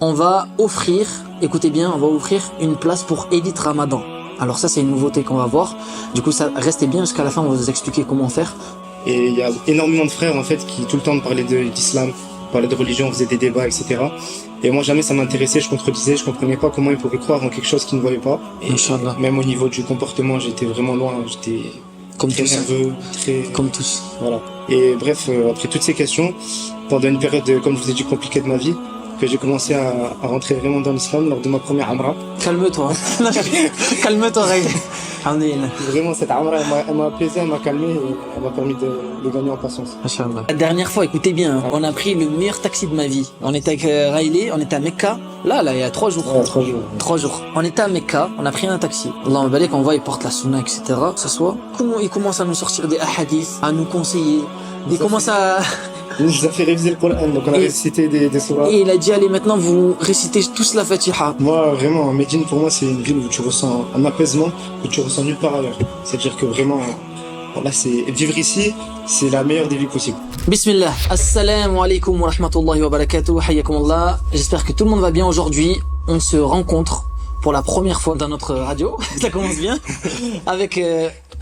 On va offrir, écoutez bien, on va offrir une place pour Elite Ramadan. Alors ça, c'est une nouveauté qu'on va voir. Du coup, ça restez bien jusqu'à la fin, on va vous expliquer comment faire. Et il y a énormément de frères en fait qui tout le temps me parlaient d'islam, parlaient de religion, faisaient des débats, etc. Et moi jamais ça m'intéressait, je contredisais, je comprenais pas comment ils pouvaient croire en quelque chose qu'ils ne voyaient pas. Et Inch'Allah. même au niveau du comportement, j'étais vraiment loin, j'étais Comme très tous. nerveux, très... Comme tous. Voilà. Et bref, après toutes ces questions, pendant une période, comme je vous ai dit, compliquée de ma vie, que j'ai commencé à rentrer vraiment dans l'islam lors de ma première Amra. Calme-toi. Calme-toi, Ray. Alhamdulillah. Vraiment, cette Amra, elle m'a apaisé, elle m'a calmé et elle m'a permis de gagner en patience. Inch'Allah. La dernière fois, écoutez bien, on a pris le meilleur taxi de ma vie. On était avec Riley, on était à Mecca. Là, il y a 3 jours. Ouais, 3 jours. 3 jours. On était à Mecca, on a pris un taxi. Allah me qu'on voit, il porte la sunna, etc. Ça soit. Comment il commence à nous sortir des hadiths, à nous conseiller. Il commence à... Je vous ai fait réviser le Coran, donc on a récité des sourates. Et il a dit, allez, maintenant, vous récitez tous la Fatiha. Moi, vraiment, Médine, pour moi, c'est une ville où tu ressens un apaisement que tu ressens nulle part ailleurs. C'est-à-dire que vraiment, voilà, vivre ici, c'est la meilleure des vies possibles. Bismillah. Assalamu alaikum wa rahmatullahi wa barakatuh. Hayyakumullah. J'espère que tout le monde va bien aujourd'hui. On se rencontre pour la première fois dans notre radio. Ça commence bien. Avec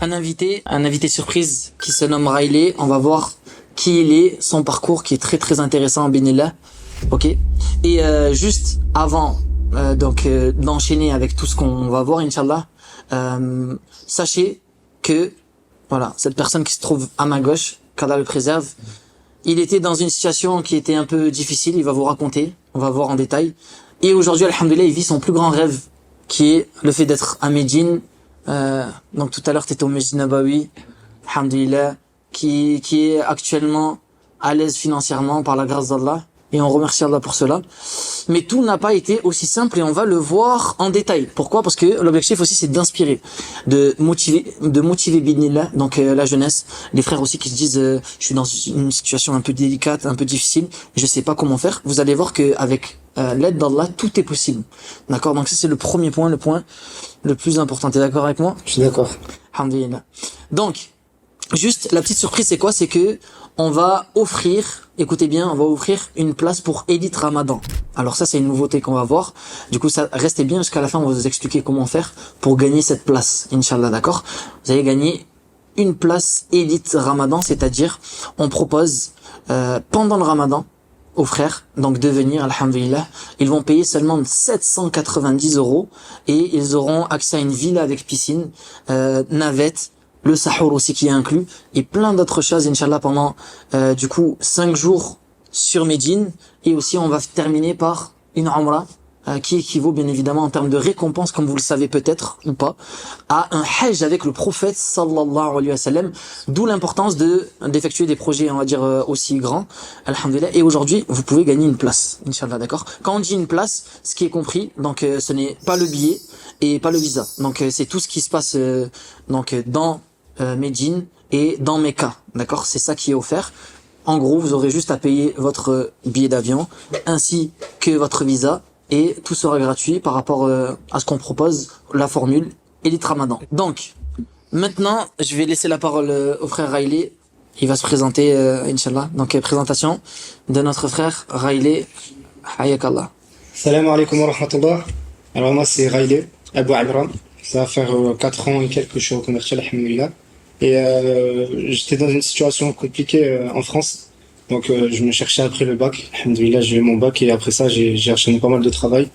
un invité surprise qui se nomme Riley. On va voir qui il est, son parcours qui est très très intéressant, binillah. Ok. Et juste avant d'enchaîner avec tout ce qu'on va voir, Inch'Allah, sachez que voilà, cette personne qui se trouve à ma gauche, qu'Allah le préserve, il était dans une situation qui était un peu difficile, il va vous raconter, on va voir en détail. Et aujourd'hui, alhamdoulilah, il vit son plus grand rêve, qui est le fait d'être à Médine. Donc tout à l'heure, tu étais au Mesjid Nabawi, alhamdoulilah, qui est actuellement à l'aise financièrement par la grâce d'Allah. Et on remercie Allah pour cela. Mais tout n'a pas été aussi simple et on va le voir en détail. Pourquoi? Parce que l'objectif aussi c'est d'inspirer, de motiver binillah, donc la jeunesse, les frères aussi qui se disent je suis dans une situation un peu délicate, un peu difficile, je sais pas comment faire. Vous allez voir que avec l'aide d'Allah, tout est possible. D'accord? Donc ça c'est le premier point, le point le plus important. T'es d'accord avec moi? Je suis d'accord. Alhamdulillah. Donc juste la petite surprise c'est quoi? C'est que on va offrir, écoutez bien, on va offrir une place pour Elite Ramadan. Alors ça, c'est une nouveauté qu'on va voir. Du coup, ça restez bien jusqu'à la fin, on va vous expliquer comment faire pour gagner cette place, Inch'Allah, d'accord? Vous allez gagner une place Elite Ramadan, c'est-à-dire, on propose, pendant le Ramadan, aux frères, donc de venir, alhamdulillah, ils vont payer seulement 790 € et ils auront accès à une villa avec piscine, navette, le sahour aussi qui est inclus et plein d'autres choses Inch'Allah pendant du coup 5 jours sur Médine et aussi on va terminer par une Umrah qui équivaut bien évidemment en termes de récompense comme vous le savez peut-être ou pas à un Hajj avec le prophète sallallahu alayhi wa sallam, d'où l'importance d'effectuer des projets on va dire aussi grands alhamdulillah. Et aujourd'hui vous pouvez gagner une place Inch'Allah, d'accord? Quand on dit une place, ce qui est compris donc ce n'est pas le billet et pas le visa, donc c'est tout ce qui se passe donc dans Médine et dans Mecca, d'accord? C'est ça qui est offert. En gros, vous aurez juste à payer votre billet d'avion ainsi que votre visa et tout sera gratuit par rapport à ce qu'on propose, la formule Elite Ramadan. Donc, maintenant, je vais laisser la parole au frère Riley. Il va se présenter, Inch'Allah. Donc, présentation de notre frère Riley. Hayakallah. Salam alaikum wa rahmatullah. Alors moi, c'est Riley, Abou Amran. Ça va faire 4 ans et quelques que je suis reconverti, alhamdulillah. Et j'étais dans une situation compliquée en France. Donc je me cherchais après le bac. Alhamdoulilah, j'ai eu mon bac et après ça, j'ai enchaîné pas mal de travail.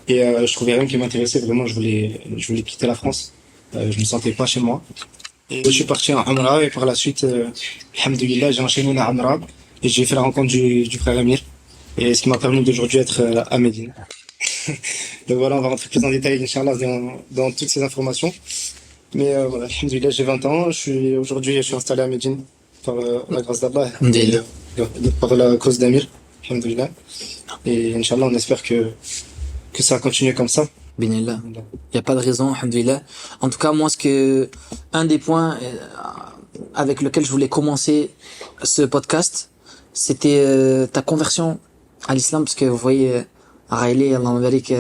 Et je trouvais rien qui m'intéressait. Vraiment, je voulais quitter la France. Je me sentais pas chez moi. Et je suis parti en Umrah et par la suite, alhamdoulilah, j'ai enchaîné la Umrah et j'ai fait la rencontre du frère Amir. Et ce qui m'a permis d'aujourd'hui être à Médine. Donc voilà, on va rentrer plus en détail, Inch'Allah, dans toutes ces informations. Mais voilà, alhamdoulilah, j'ai 20 ans. Aujourd'hui, je suis installé à Médine par la grâce d'Allah et par la cause d'Amir, alhamdoulilah. Et Inch'Allah, on espère que ça va continuer comme ça. Binillah. Il y a pas de raison, alhamdoulilah. En tout cas, moi, un des points avec lequel je voulais commencer ce podcast, c'était ta conversion à l'islam, parce que vous voyez, Riley, Allah barik,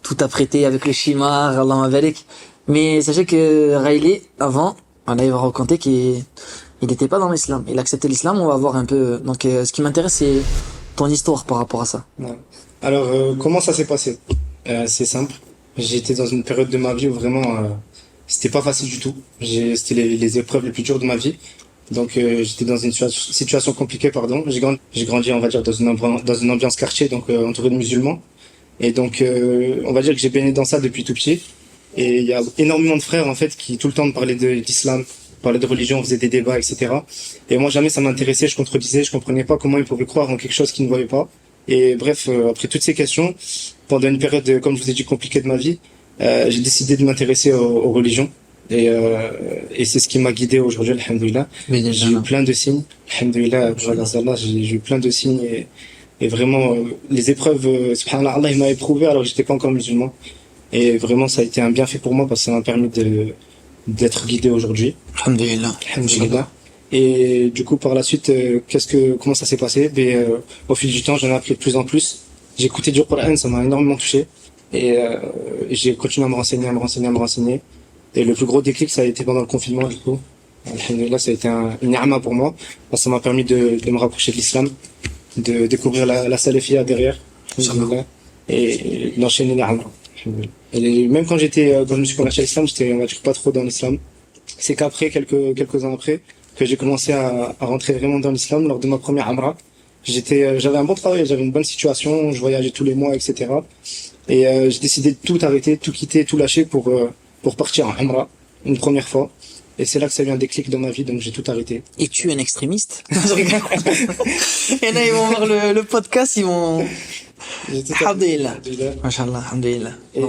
tout apprêté avec le shimar, Allah barik. Mais sachez que Riley, avant, on va raconter qu'il n'était pas dans l'islam. Il acceptait l'islam, on va voir un peu. Donc, ce qui m'intéresse, c'est ton histoire par rapport à ça. Ouais. Alors, comment ça s'est passé? C'est simple. J'étais dans une période de ma vie où vraiment, c'était pas facile du tout. C'était les épreuves les plus dures de ma vie. Donc, j'étais dans une situation compliquée, pardon. J'ai grandi, on va dire, dans une ambiance quartier, donc entouré de musulmans. Et donc, on va dire que j'ai baigné dans ça depuis tout petit. Et il y a énormément de frères, en fait, qui tout le temps me parlaient d'islam, parlaient de religion, on faisait des débats, etc. Et moi, jamais ça m'intéressait, je contredisais, je comprenais pas comment ils pouvaient croire en quelque chose qu'ils ne voyaient pas. Et bref, après toutes ces questions, pendant une période, comme je vous ai dit, compliquée de ma vie, j'ai décidé de m'intéresser aux religions. Et c'est ce qui m'a guidé aujourd'hui, alhamdoulilah. J'ai eu plein de signes, alhamdoulilah, j'ai eu plein de signes et vraiment, les épreuves, subhanallah, Allah, il m'a éprouvé alors que j'étais pas encore musulman. Et vraiment, ça a été un bienfait pour moi parce que ça m'a permis d'être guidé aujourd'hui. Alhamdulillah. Alhamdulillah. Et du coup, par la suite, comment ça s'est passé? Au fil du temps, j'en ai appris de plus en plus. J'ai écouté du Coran, ça m'a énormément touché. Et j'ai continué à me renseigner. Et le plus gros déclic, ça a été pendant le confinement, du coup. Alhamdulillah, ça a été une ni'ma pour moi. Parce que ça m'a permis de me rapprocher de l'islam, de découvrir la salafia derrière. Alhamdulillah. Et d'enchaîner ni'ma. Et même quand quand je me suis converti à l'islam, j'étais, on va dire, pas trop dans l'islam. C'est qu'après, quelques ans après, que j'ai commencé à rentrer vraiment dans l'islam lors de ma première Umrah. J'avais un bon travail, j'avais une bonne situation, je voyageais tous les mois, etc. Et j'ai décidé de tout arrêter, tout quitter, tout lâcher pour partir en Umrah une première fois. Et c'est là que ça a eu un déclic dans ma vie, donc j'ai tout arrêté. Et tu es un extrémiste? Et là, ils vont voir le podcast, ils vont... Alhamdulillah. Mashallah, alhamdulillah. Et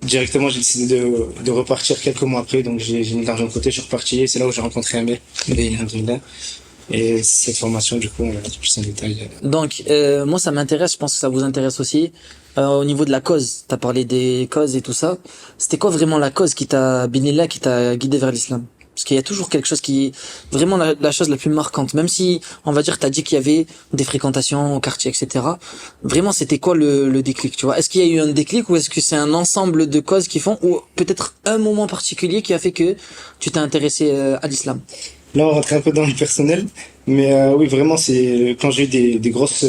directement, j'ai décidé de repartir quelques mois après, donc j'ai mis de l'argent de côté, je suis reparti, et c'est là où j'ai rencontré Amir. Alhamdulillah. Et cette formation, du coup, on va dire plus en détail. Donc, moi, ça m'intéresse, je pense que ça vous intéresse aussi. Au niveau de la cause, t'as parlé des causes et tout ça. C'était quoi vraiment la cause qui t'a guidé vers l'islam? Parce qu'il y a toujours quelque chose qui, vraiment la chose la plus marquante. Même si, on va dire, t'as dit qu'il y avait des fréquentations au quartier, etc. Vraiment, c'était quoi le déclic, tu vois? Est-ce qu'il y a eu un déclic ou est-ce que c'est un ensemble de causes qui font, ou peut-être un moment particulier qui a fait que tu t'es intéressé à l'islam? Là, on rentre un peu dans le personnel, mais oui, vraiment, c'est quand j'ai eu des grosses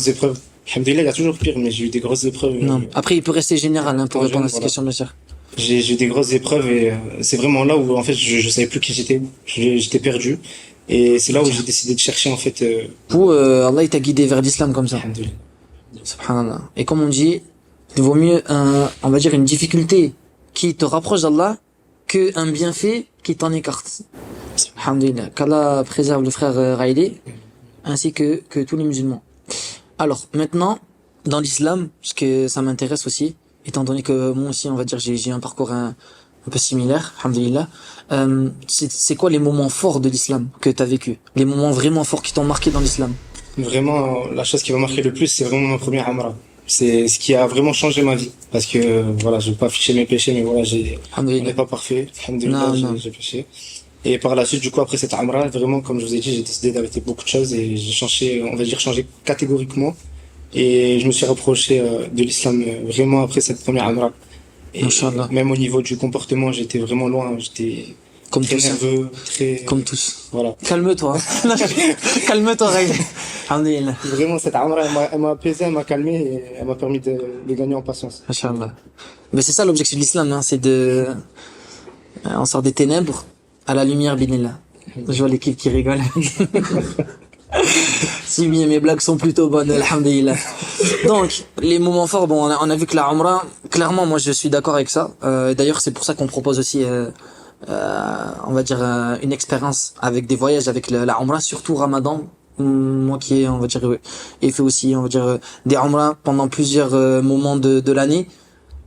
épreuves. Alhamdulillah, il y a toujours pire, mais j'ai eu des grosses épreuves. Non. Après, il peut rester général, hein, pour répondre à cette question, bien sûr. J'ai eu des grosses épreuves et c'est vraiment là où en fait je savais plus qui j'étais. J'étais perdu et c'est là où j'ai décidé de chercher en fait. Allah il t'a guidé vers l'islam comme ça. Alhamdulillah. Subhanallah. Et comme on dit, il vaut mieux on va dire une difficulté qui te rapproche d'Allah que un bienfait qui t'en écarte. Alhamdulillah. Qu'Allah préserve le frère Raïlé ainsi que tous les musulmans. Alors maintenant, dans l'islam, parce que ça m'intéresse aussi, étant donné que moi aussi, on va dire, j'ai un parcours un peu similaire, alhamdulillah. C'est quoi les moments forts de l'islam que t'as vécu? Les moments vraiment forts qui t'ont marqué dans l'islam? Vraiment, la chose qui m'a marqué le plus, c'est vraiment ma première Umrah. C'est ce qui a vraiment changé ma vie. Parce que, voilà, je vais pas afficher mes péchés, mais voilà, on n'est pas parfait. Alhamdulillah, j'ai péché. Et par la suite, du coup, après cette Umrah, vraiment, comme je vous ai dit, j'ai décidé d'arrêter beaucoup de choses et j'ai changé, on va dire, changé catégoriquement. Et je me suis rapproché de l'islam vraiment après cette première Umrah. Et même au niveau du comportement, j'étais vraiment loin. J'étais comme très tous, nerveux, comme tous. Voilà. Calme-toi. Calme-toi, Raïl. Alhamdulillah. Vraiment, cette Umrah, elle m'a apaisé, elle m'a calmé et elle m'a permis de gagner en patience. Inch'Allah. Mais c'est ça l'objectif de l'islam, hein, c'est on sort des ténèbres à la lumière, binillah. Je vois l'équipe qui rigole. Si bien mes blagues sont plutôt bonnes, alhamdulillah. Donc, les moments forts, bon, on a vu que la Umrah, clairement, moi je suis d'accord avec ça. D'ailleurs, c'est pour ça qu'on propose aussi, on va dire, une expérience avec des voyages avec la Umrah, surtout Ramadan. Moi qui on va dire, ai fait aussi, on va dire, des Umrah pendant plusieurs moments de l'année.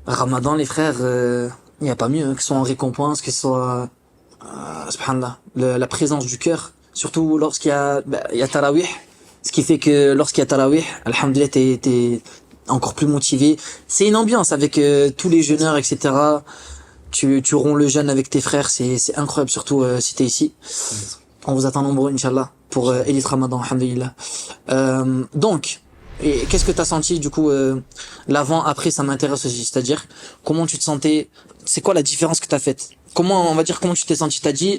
Ramadan, les frères, il n'y a pas mieux, hein, que ce soit en récompense, que ce soit, subhanallah, la présence du cœur. Surtout lorsqu'il y a Tarawih, ce qui fait que lorsqu'il y a Tarawih, alhamdulillah, t'es encore plus motivé. C'est une ambiance avec tous les jeûneurs, etc. Tu ronds le jeûne avec tes frères, c'est incroyable, surtout si t'es ici. On vous attend nombreux, Inch'Allah, pour Elite Ramadan, alhamdulillah. Donc, et qu'est-ce que t'as senti du coup l'avant, après, ça m'intéresse aussi. C'est-à-dire, comment tu te sentais, c'est quoi la différence que t'as faite? Comment tu t'es senti? T'as dit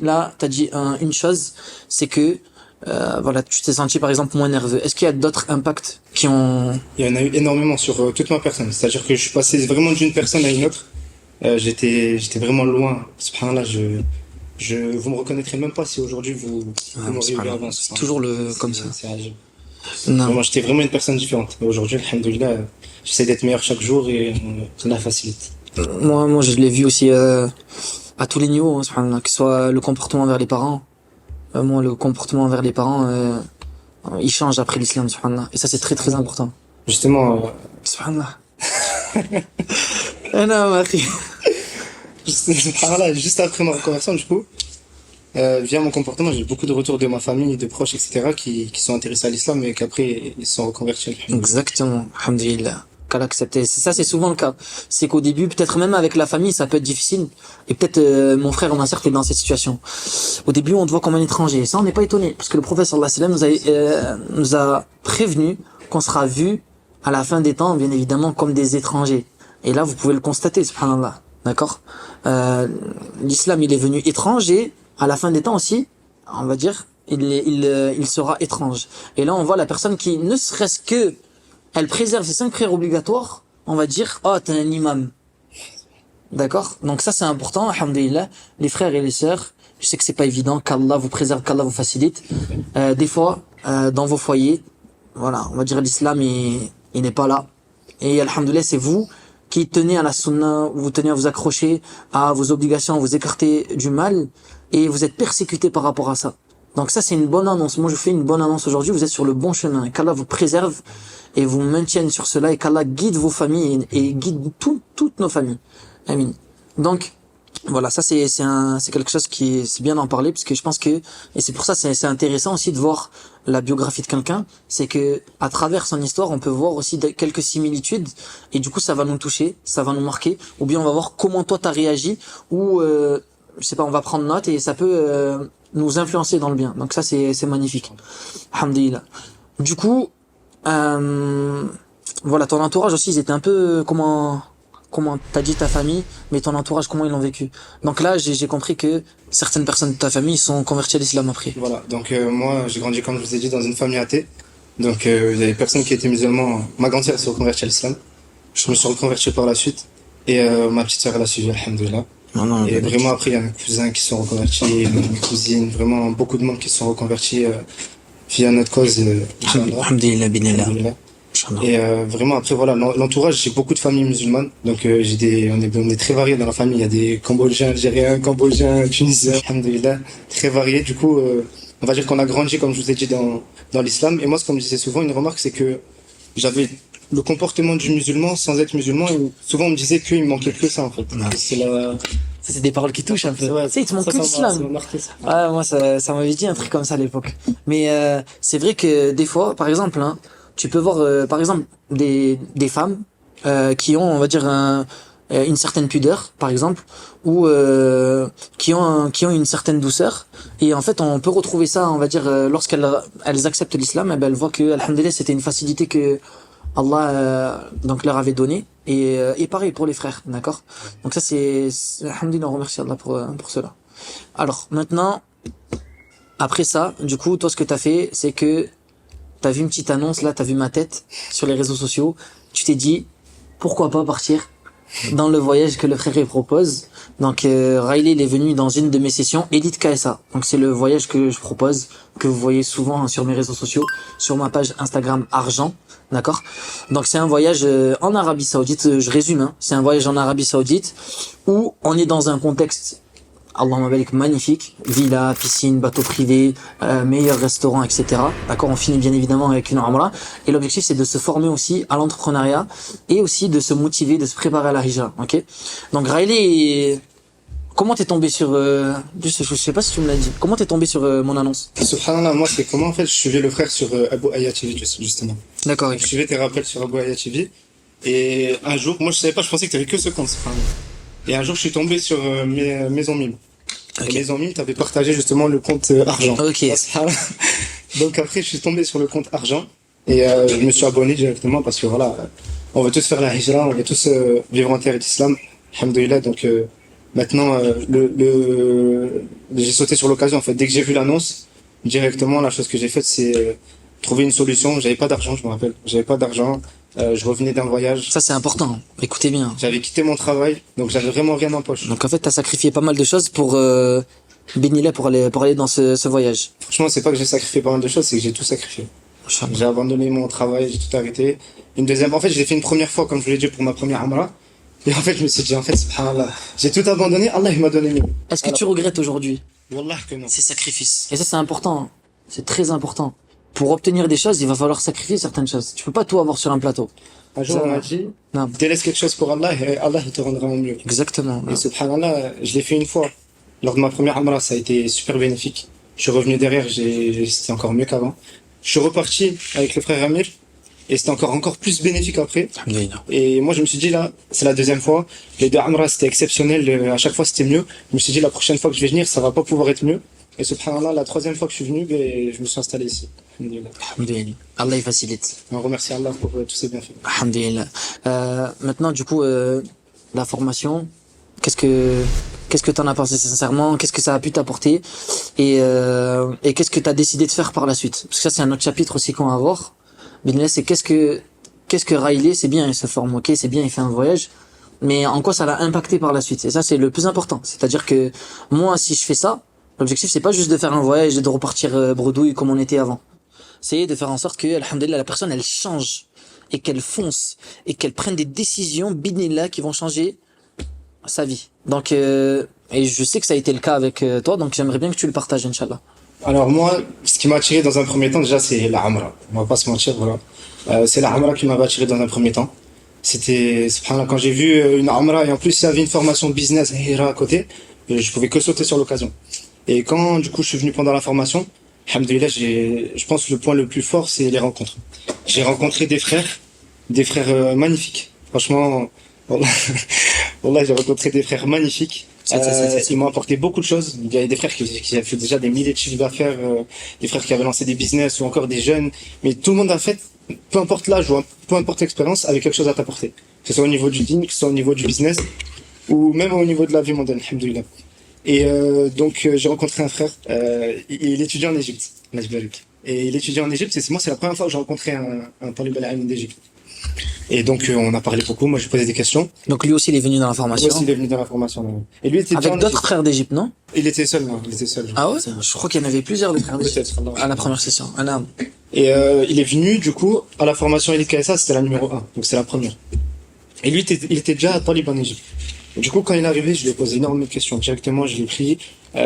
une chose, c'est que voilà, tu t'es senti par exemple moins nerveux. Est-ce qu'il y a d'autres impacts qui ont... Il y en a eu énormément sur toute ma personne. C'est-à-dire que je suis passé vraiment d'une personne à une autre. J'étais vraiment loin. Subhanallah, vous me reconnaîtrez même pas si aujourd'hui vous m'auriez vu avant. C'est toujours comme ça. C'est agile. Non. Moi, j'étais vraiment une personne différente. Et aujourd'hui, alhamdoulilah, j'essaie d'être meilleur chaque jour et ça la facilite. Moi, je l'ai vu aussi à tous les niveaux, hein, subhanallah, que ce soit le comportement envers les parents. Moi, le comportement envers les parents, il change après l'islam, subhanallah. Et ça, c'est très très important. Justement, Subhanallah. Non, ma fille. subhanallah, juste après ma reconversion, du coup, via mon comportement, j'ai eu beaucoup de retours de ma famille, de proches, etc., qui sont intéressés à l'islam et qu'après, ils se sont reconvertis. Exactement, alhamdulillah. Qu'Allah accepte. Ça, c'est souvent le cas. C'est qu'au début, peut-être même avec la famille, ça peut être difficile. Et peut-être mon frère, on a certes est dans cette situation. Au début, on te voit comme un étranger. Et ça, on n'est pas étonné. Parce que le prophète sallallahu alayhi wa sallam nous a prévenu qu'on sera vu à la fin des temps, bien évidemment, comme des étrangers. Et là, vous pouvez le constater, subhanallah. D'accord l'islam, il est venu étranger. À la fin des temps aussi, on va dire, il sera étrange. Et là, on voit la personne qui, ne serait-ce que elle préserve ses 5 prières obligatoires, on va dire, oh, t'es un imam. D'accord? Donc ça, c'est important, alhamdulillah. Les frères et les sœurs, je sais que c'est pas évident, qu'Allah vous préserve, qu'Allah vous facilite. Des fois, dans vos foyers, voilà, on va dire l'islam, il n'est pas là. Et alhamdulillah, c'est vous qui tenez à la sunna, vous tenez à vous accrocher à vos obligations, à vous écarter du mal, et vous êtes persécutés par rapport à ça. Donc ça, c'est une bonne annonce. Moi, je fais une bonne annonce aujourd'hui. Vous êtes sur le bon chemin. Qu'Allah vous préserve et vous maintienne sur cela et qu'Allah guide vos familles et guide toutes nos familles. Amin. Donc, voilà, ça c'est quelque chose c'est bien d'en parler parce que je pense que, et c'est pour ça c'est intéressant aussi de voir la biographie de quelqu'un, c'est que à travers son histoire, on peut voir aussi quelques similitudes et du coup ça va nous toucher, ça va nous marquer, ou bien on va voir comment toi t'as réagi, ou je sais pas, on va prendre note et ça peut nous influencer dans le bien. Donc ça c'est magnifique. Alhamdulillah. Du coup, voilà, ton entourage aussi, ils étaient un peu comment t'as dit ta famille, mais ton entourage, comment ils l'ont vécu. Donc là, j'ai compris que certaines personnes de ta famille sont converties à l'islam après. Voilà, donc moi, j'ai grandi, comme je vous ai dit, dans une famille athée. Donc il y avait personne qui était musulman. Ma grande sœur s'est reconvertie à l'islam. Je me suis reconverti par la suite. Et ma petite sœur, elle a suivi, alhamdoulilah. Et vraiment, après, il y a mes cousins qui sont reconvertis, mes cousines, vraiment beaucoup de monde qui sont reconvertis via notre cause. Alhamdulillah, binillah. Et vraiment après voilà l'entourage, j'ai beaucoup de familles musulmanes, donc on est très variés dans la famille. Il y a des Cambodgiens, Algériens, Cambodgiens, Tunisiens, alhamdoulilah, très variés. Du coup on va dire qu'on a grandi, comme je vous ai dit, dans l'islam. Et moi, comme je disais souvent, une remarque, c'est que j'avais le comportement du musulman sans être musulman, et souvent on me disait qu'il me manquait que ça en fait. C'est des paroles qui touchent un peu. Tu sais, il te manque que l'islam. Ah, moi ça m'avait dit un truc comme ça à l'époque. Mais c'est vrai que des fois, par exemple, hein, tu peux voir par exemple des femmes qui ont, on va dire, une certaine pudeur, par exemple, ou qui ont une certaine douceur, et en fait on peut retrouver ça, on va dire, lorsqu'elles acceptent l'islam, eh ben, elles voient que alhamdoulilah, c'était une facilité que Allah donc leur avait donné, et pareil pour les frères, d'accord. Donc ça c'est alhamdoulilah, on remercie Allah pour cela. Alors maintenant, après ça, du coup, toi ce que t'as fait, c'est que t'as vu une petite annonce là, t'as vu ma tête sur les réseaux sociaux, tu t'es dit pourquoi pas partir dans le voyage que le frère propose. Donc Riley, il est venu dans une de mes sessions Elite KSA. Donc c'est le voyage que je propose, que vous voyez souvent sur mes réseaux sociaux, sur ma page Instagram Argent, d'accord. Donc c'est un voyage en Arabie Saoudite, je résume, hein. C'est un voyage en Arabie Saoudite où on est dans un contexte, Allahumma barik, magnifique, villa, piscine, bateau privé, meilleur restaurant, etc. D'accord, on finit bien évidemment avec une umrah. Et l'objectif, c'est de se former aussi à l'entrepreneuriat et aussi de se motiver, de se préparer à la hijra. Ok. Donc Riley, comment t'es tombé sur je sais pas si tu me l'as dit. Comment t'es tombé sur mon annonce? Subhanallah, moi c'est comment en fait je suivais le frère sur Abu Aya TV justement. D'accord. Je suivais tes rappels sur Abu Aya TV. Et un jour, moi je savais pas, je pensais que t'avais que ce compte. Et un jour, je suis tombé sur Maison Mime. Okay. Et Maison Mime, t'avais partagé justement le compte Argent. Ok. Donc après, je suis tombé sur le compte Argent et je me suis abonné directement parce que voilà, on veut tous faire la hijra, on veut tous vivre en terre d'islam. Alhamdoulilah. Donc maintenant, j'ai sauté sur l'occasion en fait. Dès que j'ai vu l'annonce, directement, la chose que j'ai faite, c'est trouver une solution. J'avais pas d'argent, je me rappelle. J'avais pas d'argent. Je revenais d'un voyage. Ça, c'est important. Écoutez bien. J'avais quitté mon travail, donc j'avais vraiment rien en poche. Donc, en fait, t'as sacrifié pas mal de choses pour, Benillah, pour aller dans ce voyage. Franchement, c'est pas que j'ai sacrifié pas mal de choses, c'est que j'ai tout sacrifié. Inch'Allah. J'ai abandonné mon travail, j'ai tout arrêté. Une deuxième, en fait, je l'ai fait une première fois, comme je vous l'ai dit, pour ma première Umrah. Et en fait, je me suis dit, en fait, subhanallah, j'ai tout abandonné, Allah, il m'a donné mieux. Est-ce que tu regrettes aujourd'hui Wallah que non. ces sacrifices? Et ça, c'est important. Hein. C'est très important. Pour obtenir des choses, il va falloir sacrifier certaines choses. Tu peux pas tout avoir sur un plateau. Un jour, on m'a dit, Non. délaisse quelque chose pour Allah et Allah, il te rendra au mieux. Exactement. Et subhanallah, je l'ai fait une fois. Lors de ma première Umrah, ça a été super bénéfique. Je suis revenu derrière, c'était encore mieux qu'avant. Je suis reparti avec le frère Amir, et c'était encore plus bénéfique après. Alhamdulillah. Et moi, je me suis dit, là, c'est la deuxième fois. Les deux Umrah, c'était exceptionnel. À chaque fois, c'était mieux. Je me suis dit, la prochaine fois que je vais venir, ça va pas pouvoir être mieux. Et subhanallah, la troisième fois que je suis venu, ben, je me suis installé ici. Alhamdulillah. Alhamdulillah. Allah, il facilite. On remercie Allah pour tous ses bienfaits. Alhamdulillah. Maintenant, du coup, la formation, qu'est-ce que t'en as pensé sincèrement? Qu'est-ce que ça a pu t'apporter? Et qu'est-ce que t'as décidé de faire par la suite? Parce que ça, c'est un autre chapitre aussi qu'on va voir. Benillah, c'est qu'est-ce que Riley, c'est bien, il se forme, ok, c'est bien, il fait un voyage. Mais en quoi ça l'a impacté par la suite? Et ça, c'est le plus important. C'est-à-dire que moi, si je fais ça, l'objectif, c'est pas juste de faire un voyage et de repartir bredouille comme on était avant. C'est de faire en sorte que, alhamdulillah, la personne, elle change et qu'elle fonce et qu'elle prenne des décisions, Benillah, qui vont changer sa vie. Donc, et je sais que ça a été le cas avec toi, donc j'aimerais bien que tu le partages, Inch'Allah. Alors moi, ce qui m'a attiré dans un premier temps, déjà, c'est la Umrah. On va pas se mentir, voilà. C'est la Umrah qui m'avait attiré dans un premier temps. C'était, subhanallah, quand j'ai vu une Umrah, et en plus, il y avait une formation business à côté, je pouvais que sauter sur l'occasion. Et quand, du coup, je suis venu pendant la formation, alhamdoulilah, je pense que le point le plus fort, c'est les rencontres. J'ai rencontré des frères magnifiques. Franchement, wallah, wallah, j'ai rencontré des frères magnifiques. Ils m'ont apporté beaucoup de choses. Il y avait des frères qui avaient fait déjà des milliers de chiffres d'affaires, des frères qui avaient lancé des business ou encore des jeunes. Mais tout le monde a fait, peu importe l'âge ou peu importe l'expérience, avait quelque chose à t'apporter. Que ce soit au niveau du dîn, que ce soit au niveau du business ou même au niveau de la vie mondaine, alhamdoulilah. Et donc j'ai rencontré un frère, il étudiait en Égypte, et il étudiait en Égypte, c'est la première fois que j'ai rencontré un talib al-ilm d'Égypte. Et donc on a parlé beaucoup, moi je posais des questions. Donc lui aussi, il est venu dans la formation. Lui aussi il est venu dans la formation. Et lui était Avec d'autres frères d'Égypte, non? Il était seul, non, il était seul. Ah ouais? Je crois qu'il y en avait plusieurs des frères d'Égypte. Peut-être. À la première session. Un âme. Et il est venu, du coup, à la formation Elite KSA, c'était la numéro 1, donc c'est la première. Et lui, il était déjà à Talib en Égypte. Du coup, quand il est arrivé, je lui ai posé énormément de questions. Directement, je l'ai pris.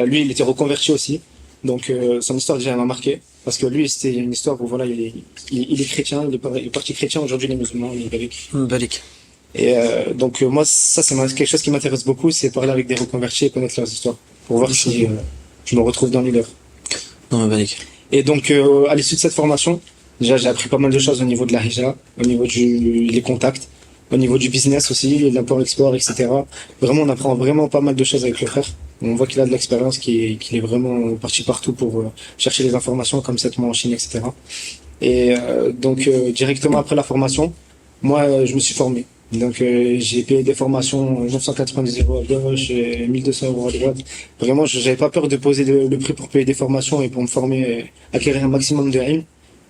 Lui, il était reconverti aussi. Donc, son histoire, déjà, elle m'a marqué. Parce que lui, c'était une histoire où, voilà, il est chrétien, il est parti chrétien. Aujourd'hui, il est musulman, il est balik. Balik. Et donc, moi, ça, c'est quelque chose qui m'intéresse beaucoup, c'est parler avec des reconvertis et connaître leurs histoires. Pour voir si je me retrouve dans les leurs. Non, balik. Et donc, à l'issue de cette formation, déjà, j'ai appris pas mal de choses au niveau de la hijra, au niveau des contacts, au niveau du business aussi, l'import-export, etc. Vraiment, on apprend vraiment pas mal de choses avec le frère. On voit qu'il a de l'expérience, qu'il est vraiment parti partout pour chercher les informations, comme 7 mois en Chine, etc. Et donc, directement après la formation, moi, je me suis formé. Donc, j'ai payé des formations 990 € à gauche et 1200 € à droite. Vraiment, j'avais pas peur de poser le prix pour payer des formations et pour me former, acquérir un maximum de ilm.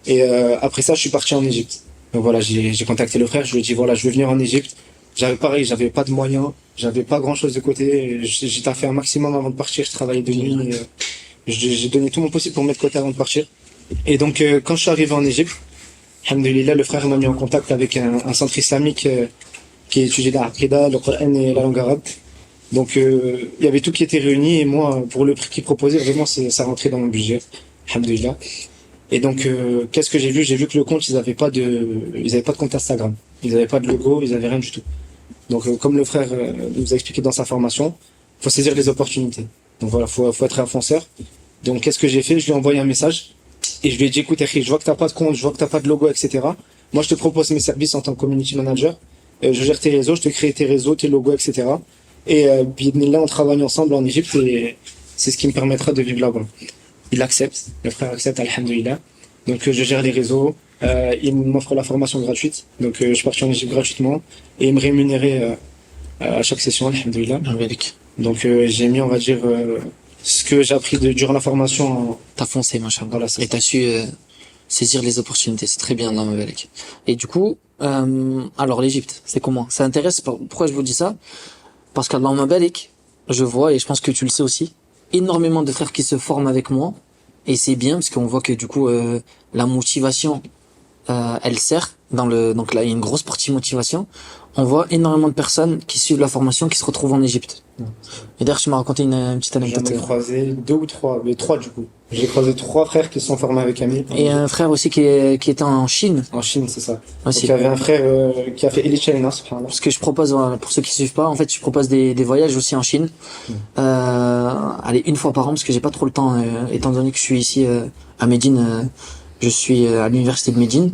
Et après ça, je suis parti en Égypte. Donc voilà, j'ai contacté le frère, je lui ai dit voilà, je veux venir en Égypte. J'avais pas de moyens, j'avais pas grand chose de côté. J'ai fait un maximum avant de partir, je travaillais de nuit. J'ai donné tout mon possible pour mettre de côté avant de partir. Et donc, quand je suis arrivé en Égypte, alhamdoulilah, le frère m'a mis en contact avec un centre islamique qui étudie l'Aqida, le Coran et la langue arabe. Donc, il y avait tout qui était réuni et moi, pour le prix qu'il proposait, vraiment, ça rentrait dans mon budget. Alhamdoulilah. Et donc, qu'est-ce que j'ai vu? J'ai vu que le compte, ils avaient pas de compte Instagram. Ils avaient pas de logo, ils avaient rien du tout. Donc, comme le frère nous a expliqué dans sa formation, faut saisir les opportunités. Donc voilà, faut être un fonceur. Donc, qu'est-ce que j'ai fait? Je lui ai envoyé un message et je lui ai dit, écoute, Eric, je vois que t'as pas de compte, je vois que t'as pas de logo, etc. Moi, je te propose mes services en tant que community manager. Je gère tes réseaux, je te crée tes réseaux, tes logos, etc. Et puis là, on travaille ensemble en Égypte et c'est ce qui me permettra de vivre là-bas. Il accepte, le frère accepte, alhamdoulilah. Donc je gère les réseaux, il m'offre la formation gratuite, donc je suis parti en Égypte gratuitement et il me rémunérait à chaque session, alhamdoulilah. Donc j'ai mis, on va dire, ce que j'ai appris durant la formation. T'as foncé, machin. Voilà, c'est Et ça. t'as su saisir les opportunités. C'est très bien, non, Malek. Et du coup, alors l'Égypte, c'est comment? Ça intéresse. Pourquoi je vous dis ça? Parce qu'Allah Malek, je vois, et je pense que tu le sais aussi, énormément de frères qui se forment avec moi. Et c'est bien, parce qu'on voit que du coup, la motivation, elle sert donc là, il y a une grosse partie motivation. On voit énormément de personnes qui suivent la formation qui se retrouvent en Égypte. Et d'ailleurs, tu m'as raconté une petite J'en anecdote. ai croisé deux ou trois, mais trois du coup. J'ai croisé trois frères qui se sont formés avec Amir Et un frère aussi qui était en Chine en Chine, c'est ça. Donc aussi. il y avait un frère qui a fait Elite China, subhanallah. Parce que je propose, voilà, pour ceux qui suivent pas, en fait, je propose des voyages aussi en Chine. Allez, une fois par an, parce que j'ai pas trop le temps, étant donné que je suis ici à Médine, je suis à l'université de Médine.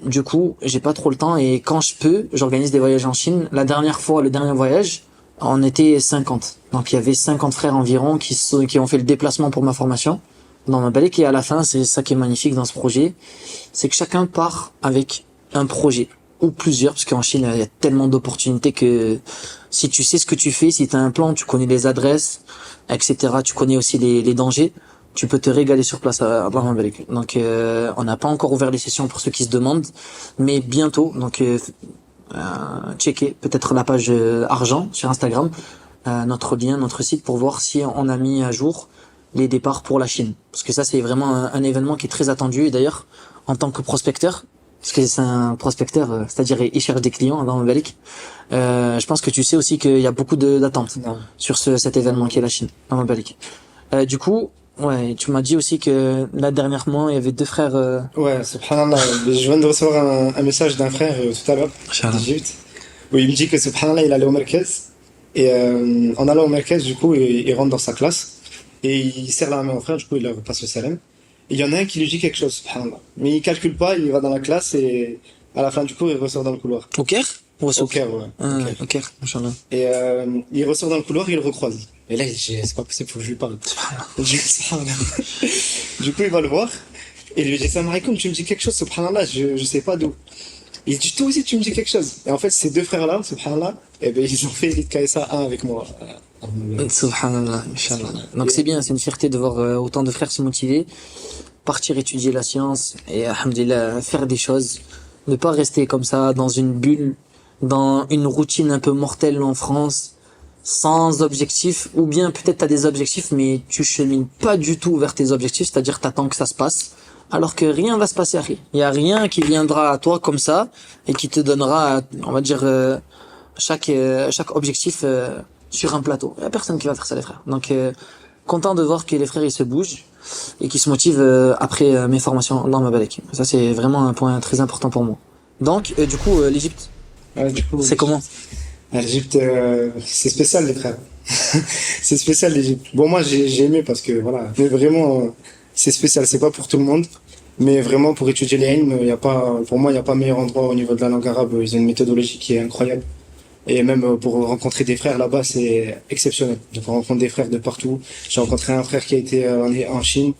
Du coup, j'ai pas trop le temps et quand je peux, j'organise des voyages en Chine. La dernière fois, le dernier voyage, on était 50. Donc il y avait 50 frères environ qui ont fait le déplacement pour ma formation dans ma balai. Et à la fin, c'est ça qui est magnifique dans ce projet, c'est que chacun part avec un projet ou plusieurs, parce qu'en Chine, il y a tellement d'opportunités que si tu sais ce que tu fais, si tu as un plan, tu connais les adresses, etc., tu connais aussi les dangers, tu peux te régaler sur place à Bahama Balek. Donc, on n'a pas encore ouvert les sessions pour ceux qui se demandent, mais bientôt, donc, checker peut-être la page argent sur Instagram, notre lien, notre site, pour voir si on a mis à jour les départs pour la Chine. Parce que ça, c'est vraiment un événement qui est très attendu. Et d'ailleurs, en tant que prospecteur, parce que c'est un prospecteur, c'est-à-dire il cherche des clients dans le Malik, je pense que tu sais aussi qu'il y a beaucoup d'attentes Non. sur cet événement qui est la Chine, dans le Malik. Du coup, ouais, tu m'as dit aussi que là, dernièrement, il y avait deux frères... Ouais, subhanallah. Je viens de recevoir un message d'un frère tout à l'heure Inch'Allah. d'Égypte où il me dit que subhanallah, il allait au Merkez et en allant au Merkez, du coup, il rentre dans sa classe et il serre la main au frère, du coup, il leur passe le salam. Et il y en a un qui lui dit quelque chose, subhanallah. Mais il calcule pas, il va dans la classe et à la fin du cours, il ressort dans le couloir. Au Caire ou au Au Souk? Caire, ouais. Au Caire. Au Caire, Inch'Allah. Et il ressort dans le couloir, il le recroise. Et là, il dit, c'est pas possible, faut que je lui parle. Je dis, subhanallah. Du coup, il va le voir et il lui dit, salam alaikum, tu me dis quelque chose, subhanallah, je sais pas d'où. Il dit, toi aussi, tu me dis quelque chose. Et en fait, ces deux frères-là, subhanallah, eh ben, ils ont fait Elite KSA 1 avec moi. Subhanallah, Inch'Allah. Donc c'est bien, c'est une fierté de voir autant de frères se motiver, partir étudier la science et, alhamdulillah, faire des choses. Ne pas rester comme ça dans une bulle, dans une routine un peu mortelle en France, sans objectif, ou bien peut-être t'as des objectifs mais tu chemines pas du tout vers tes objectifs, c'est-à-dire t'attends que ça se passe, alors que rien va se passer. Il y a rien qui viendra à toi comme ça et qui te donnera, on va dire, chaque objectif sur un plateau. Il y a personne qui va faire ça, les frères. Donc content de voir que les frères ils se bougent et qui se motivent après mes formations dans ma balek. Ça c'est vraiment un point très important pour moi. Donc du coup l'Égypte, Ouais, du coup, c'est comment? l'Égypte, c'est spécial, les frères. C'est spécial, l'Égypte. Bon, moi, j'ai aimé parce que, voilà. Mais vraiment, c'est spécial. C'est pas pour tout le monde. Mais vraiment, pour étudier les ilms, il y a pas, pour moi, il n'y a pas meilleur endroit au niveau de la langue arabe. Ils ont une méthodologie qui est incroyable. Et même pour rencontrer des frères là-bas, c'est exceptionnel. Donc, on rencontre des frères de partout. J'ai rencontré un frère qui a été en Chine.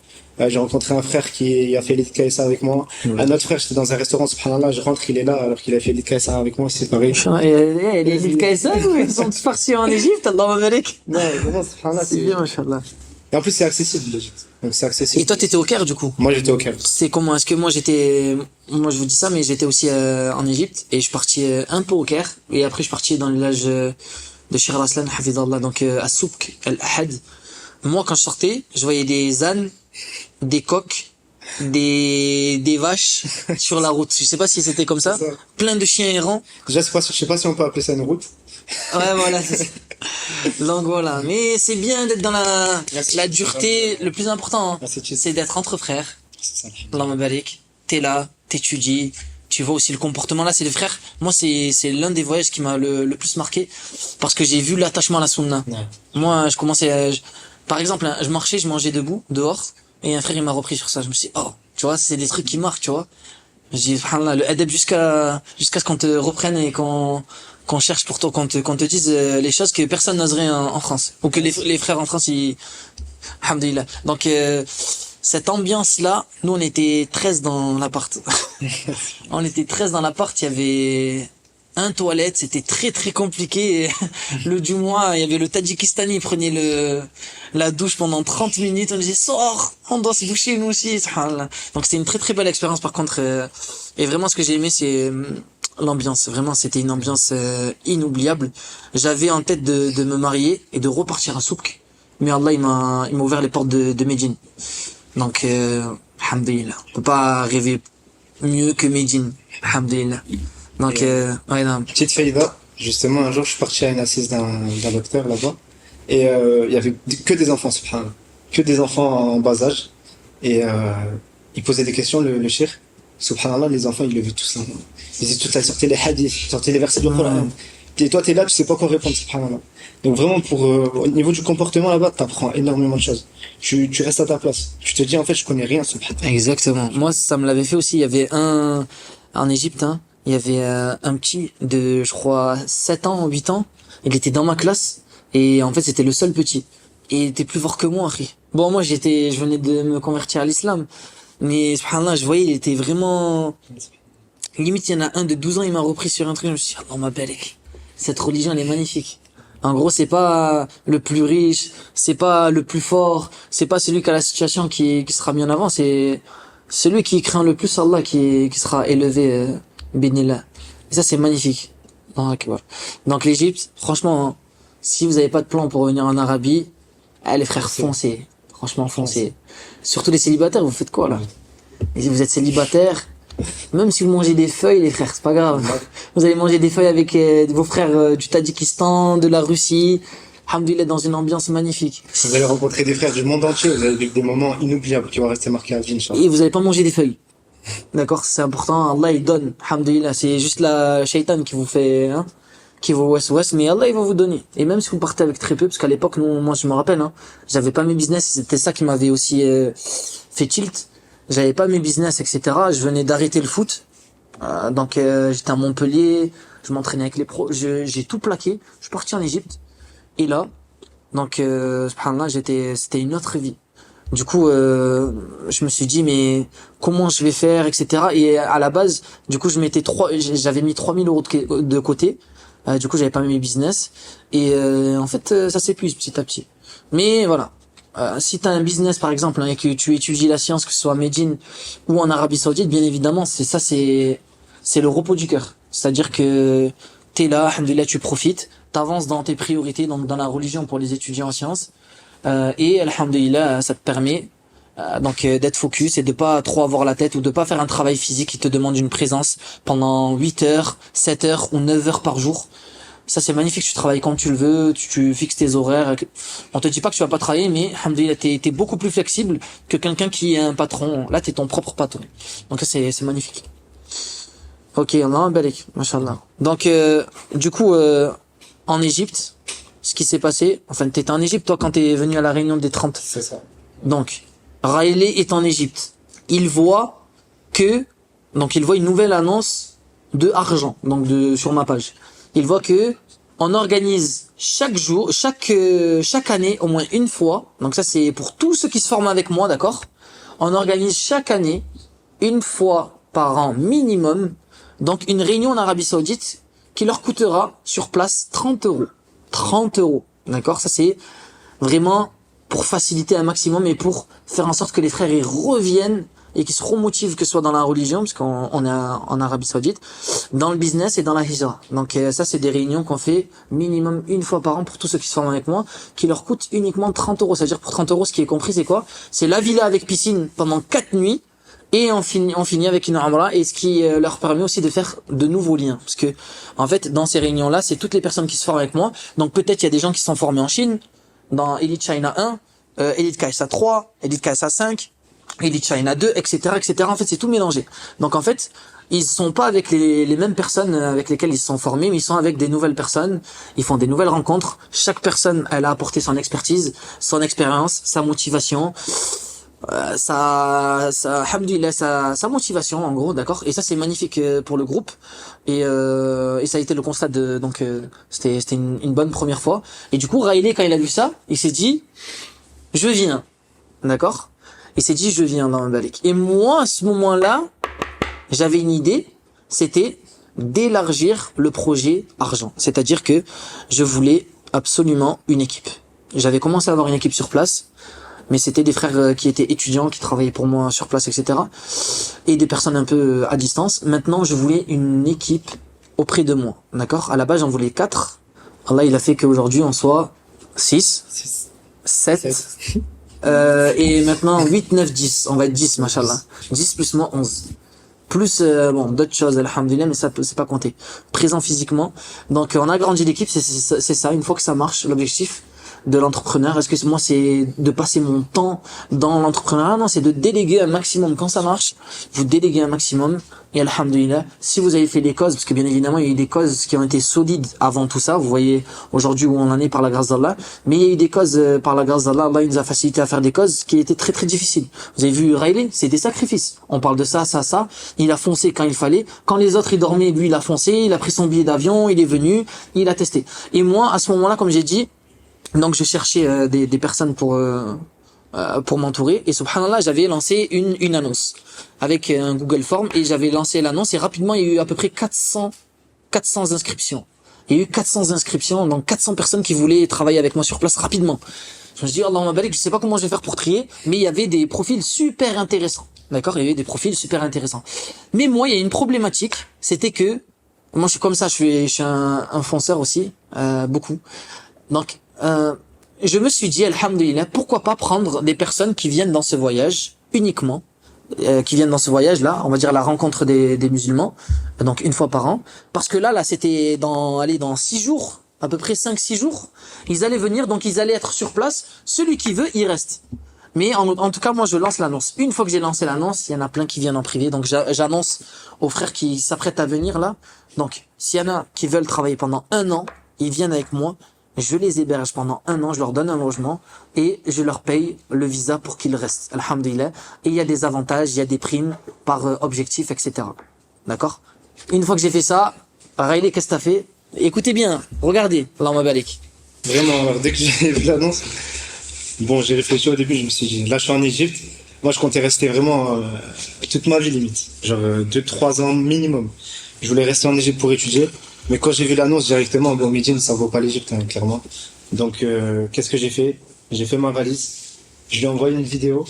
J'ai rencontré un frère qui a fait l'Elite KSA avec moi. Ouais. Un autre frère, j'étais dans un restaurant, subhanallah, je rentre, il est là alors qu'il a fait l'Elite KSA avec moi, c'est pareil. Et les Lil KSA, ils sont tous partis en Égypte, Allah Mabalek. Non, vraiment, subhanallah, C'est bien, Inch'Allah. Et en plus, c'est accessible, l'Égypte. Donc, c'est accessible. Et toi, t'étais au Caire, du coup? Moi, j'étais au Caire. C'est comment? Est-ce que moi je vous dis ça, mais j'étais aussi en Égypte et je suis parti un peu au Caire et après je suis parti dans le village de Shir al-Aslan, Hafidallah, donc à Souk al-Ahad. Moi, quand je sortais, je voyais des ânes, des coqs, des vaches sur la route. Je sais pas si c'était comme ça. C'est ça. Plein de chiens errants. Déjà, je sais pas si on peut appeler ça une route. Ouais, voilà, c'est ça. Donc voilà. Mais c'est bien d'être dans la dureté. Le plus important, hein, c'est d'être entre frères. C'est ça. Allah Mabarik. T'es là, t'étudies. Tu vois aussi le comportement là, c'est les frères. Moi, c'est l'un des voyages qui m'a le plus marqué parce que j'ai vu l'attachement à la sunna. Ouais. Moi, je commençais par exemple, hein, je marchais, je mangeais debout, dehors, et un frère, il m'a repris sur ça. Je me suis dit, oh, tu vois, c'est des trucs qui marquent, tu vois. Je dis, subhanallah, le adab jusqu'à ce qu'on te reprenne et qu'on cherche pour toi, qu'on te dise les choses que personne n'oserait en France. Ou que les frères en France, ils, alhamdulillah. Donc, cette ambiance-là, nous, on était 13 dans l'appart. On était 13 dans l'appart, il y avait un toilette, c'était très très compliqué. Et le du mois, il y avait le Tadjikistani, il prenait la douche pendant 30 minutes, on disait sors, on doit se boucher nous aussi. Subhanallah. Donc c'était une très très belle expérience par contre. Et vraiment ce que j'ai aimé c'est l'ambiance. Vraiment c'était une ambiance inoubliable. J'avais en tête de me marier et de repartir à Souk. Mais Allah il m'a ouvert les portes de Médine. Donc alhamdulillah. On peut pas rêver mieux que Médine. Alhamdulillah. Donc ouais non. Petite faïda, justement, un jour, je suis parti à une assise d'un docteur là-bas, et il y avait que des enfants, subhanallah, que des enfants en bas âge, et il posait des questions, le cheikh, subhanallah, les enfants, ils levaient tous la main. Ils sortaient les hadiths, ils sortaient les versets du Coran. Et toi, t'es là, tu sais pas quoi répondre, subhanallah. Donc vraiment, au niveau du comportement là-bas, t'apprends énormément de choses. Tu restes à ta place. Tu te dis, en fait, je connais rien, subhanallah. Exactement. Moi ça me l'avait fait aussi. Il y avait en Égypte, hein, il y avait un petit de, je crois, 7 ans, 8 ans. Il était dans ma classe. Et en fait, c'était le seul petit. Et il était plus fort que moi, Harry. Bon, moi, je venais de me convertir à l'islam. Mais, subhanallah, je voyais, il était vraiment, limite, il y en a un de 12 ans, il m'a repris sur un truc. Je me suis dit, oh, ma belle, cette religion, elle est magnifique. En gros, c'est pas le plus riche, c'est pas le plus fort, c'est pas celui qui a la situation qui sera mis en avant, c'est celui qui craint le plus Allah qui sera élevé, bénillah. Et ça, c'est magnifique. Donc, voilà. Donc, l'Égypte, franchement, hein, si vous avez pas de plan pour venir en Arabie, les frères, foncez. Franchement, foncez. Surtout les célibataires, vous faites quoi, là? Et si vous êtes célibataire, même si vous mangez des feuilles, les frères, c'est pas grave. Vous allez manger des feuilles avec vos frères du Tadjikistan, de la Russie. Alhamdoulilah, dans une ambiance magnifique. Vous allez rencontrer des frères du monde entier, vous allez vivre des moments inoubliables qui vont rester marqués à vie, Inch'Allah. Et vous allez pas manger des feuilles. D'accord, c'est important. Allah, il donne. Alhamdoulilah, c'est juste la shaitan qui vous fait, hein, qui vous ouest, mais Allah, il va vous donner. Et même si vous partez avec très peu, parce qu'à l'époque, moi, je me rappelle, hein, j'avais pas mes business, c'était ça qui m'avait aussi fait tilt. J'avais pas mes business, etc. Je venais d'arrêter le foot. Donc j'étais à Montpellier, je m'entraînais avec les pros, j'ai tout plaqué, je suis parti en Égypte. Et là, donc subhanallah, c'était une autre vie. Du coup, je me suis dit mais comment je vais faire, etc. Et à la base, du coup, j'avais mis 3 000 euros de côté. Du coup, j'avais pas mis mes business. Et en fait, ça s'épuise petit à petit. Mais voilà. Si t'as un business par exemple, hein, et que tu étudies la science, que ce soit à Médine ou en Arabie Saoudite, bien évidemment, c'est le repos du cœur. C'est-à-dire que t'es là, alhamdoulilah, tu profites, t'avances dans tes priorités, donc dans la religion pour les étudiants en sciences, et alhamdoulilah, ça te permet donc d'être focus et de pas trop avoir la tête ou de pas faire un travail physique qui te demande une présence pendant 8 heures, 7 heures ou 9 heures par jour. Ça, c'est magnifique, tu travailles quand tu le veux, tu fixes tes horaires. On te dit pas que tu vas pas travailler, mais, alhamdoulilah, t'es beaucoup plus flexible que quelqu'un qui est un patron. Là, t'es ton propre patron. Donc, c'est magnifique. Ok, Allah barik, mashallah. Donc, du coup, en Égypte, ce qui s'est passé, enfin, t'étais en Égypte, toi, quand t'es venu à la réunion des 30. C'est ça. Donc, Riley est en Égypte. Il voit une nouvelle annonce de argent, donc sur ma page. Il voit que on organise chaque année au moins une fois. Donc ça c'est pour tous ceux qui se forment avec moi, d'accord? On organise chaque année une fois par an minimum. Donc une réunion en Arabie Saoudite qui leur coûtera sur place 30 euros. 30 euros, d'accord? Ça c'est vraiment pour faciliter un maximum et pour faire en sorte que les frères y reviennent et qui se remotivent, que ce soit dans la religion, parce qu'on est en Arabie Saoudite, dans le business et dans la hijra. Donc ça, c'est des réunions qu'on fait minimum une fois par an pour tous ceux qui se forment avec moi, qui leur coûtent uniquement 30 euros. C'est-à-dire pour 30 euros, ce qui est compris, c'est quoi? C'est la villa avec piscine pendant 4 nuits, et on finit avec une umrah, et ce qui leur permet aussi de faire de nouveaux liens. Parce que, en fait, dans ces réunions-là, c'est toutes les personnes qui se forment avec moi. Donc peut-être il y a des gens qui se sont formés en Chine, dans Elite China 1, Elite KSA 3, Elite KSA 5, Elite China 2, etc., etc. En fait, c'est tout mélangé. Donc, en fait, ils sont pas avec les mêmes personnes avec lesquelles ils se sont formés, mais ils sont avec des nouvelles personnes. Ils font des nouvelles rencontres. Chaque personne, elle a apporté son expertise, son expérience, sa motivation, alhamdoulilah, sa motivation, en gros, d'accord. Et ça, c'est magnifique pour le groupe. Et ça a été le constat donc, c'était une bonne première fois. Et du coup, Riley, quand il a vu ça, il s'est dit, je viens. D'accord? Il s'est dit, je viens dans le Balik. Et moi, à ce moment-là, j'avais une idée, c'était d'élargir le projet argent. C'est-à-dire que je voulais absolument une équipe. J'avais commencé à avoir une équipe sur place, mais c'était des frères qui étaient étudiants, qui travaillaient pour moi sur place, etc. Et des personnes un peu à distance. Maintenant, je voulais une équipe auprès de moi. D'accord? À la base, j'en voulais 4. Allah, il a fait qu'aujourd'hui, on soit 6, 7, et maintenant 8, 9, 10. On va être 10, machallah. 10 plus moi, 11. Plus, d'autres choses, alhamdoulilah, mais ça, c'est pas compté. Présent physiquement. Donc, on a agrandi l'équipe, c'est ça. Une fois que ça marche, l'objectif de l'entrepreneur, est-ce que moi c'est de passer mon temps dans l'entrepreneuriat? Non, c'est de déléguer un maximum. Quand ça marche, vous déléguez un maximum, et alhamdoulilah, si vous avez fait des causes, parce que bien évidemment il y a eu des causes qui ont été solides avant tout ça, vous voyez aujourd'hui où on en est par la grâce d'Allah, mais il y a eu des causes par la grâce d'Allah, Allah il nous a facilité à faire des causes qui étaient très très difficiles. Vous avez vu Riley, c'est des sacrifices. On parle de ça, il a foncé quand il fallait, quand les autres ils dormaient, lui il a foncé, il a pris son billet d'avion, il est venu, il a testé. Et moi à ce moment-là, comme j'ai dit, donc je cherchais des personnes pour m'entourer, et subhanallah, j'avais lancé une annonce avec un Google Form, et j'avais lancé l'annonce, et rapidement il y a eu à peu près 400 inscriptions. Il y a eu 400 inscriptions, donc 400 personnes qui voulaient travailler avec moi sur place rapidement. Je me suis dit, Allahumma barik, je sais pas comment je vais faire pour trier, mais il y avait des profils super intéressants. D'accord? Il y avait des profils super intéressants. Mais moi, il y a une problématique, c'était que moi je suis comme ça, je suis un fonceur aussi, beaucoup. Donc je me suis dit, alhamdoulilah, pourquoi pas prendre des personnes qui viennent dans ce voyage uniquement, qui viennent dans ce voyage-là, on va dire la rencontre des musulmans, donc une fois par an, parce que là c'était dans 6 jours, à peu près 5-6 jours, ils allaient venir, donc ils allaient être sur place, celui qui veut, il reste. Mais en tout cas, moi je lance l'annonce. Une fois que j'ai lancé l'annonce, il y en a plein qui viennent en privé, donc j'annonce aux frères qui s'apprêtent à venir là, donc s'il y en a qui veulent travailler pendant 1 an, ils viennent avec moi, je les héberge pendant 1 an, je leur donne un logement et je leur paye le visa pour qu'ils restent. Alhamdulillah. Et il y a des avantages, il y a des primes par objectif, etc. D'accord? Une fois que j'ai fait ça, Riley, qu'est-ce que t'as fait? Écoutez bien, regardez. Allahumma barik. Vraiment, alors dès que j'ai vu l'annonce, bon, j'ai réfléchi au début, je me suis dit, là je suis en Égypte, moi je comptais rester vraiment toute ma vie limite, genre 2-3 ans minimum. Je voulais rester en Égypte pour étudier. Mais quand j'ai vu l'annonce directement, bon, Médine, ça vaut pas l'Égypte, hein, clairement. Donc, qu'est-ce que j'ai fait? J'ai fait ma valise. Je lui ai envoyé une vidéo.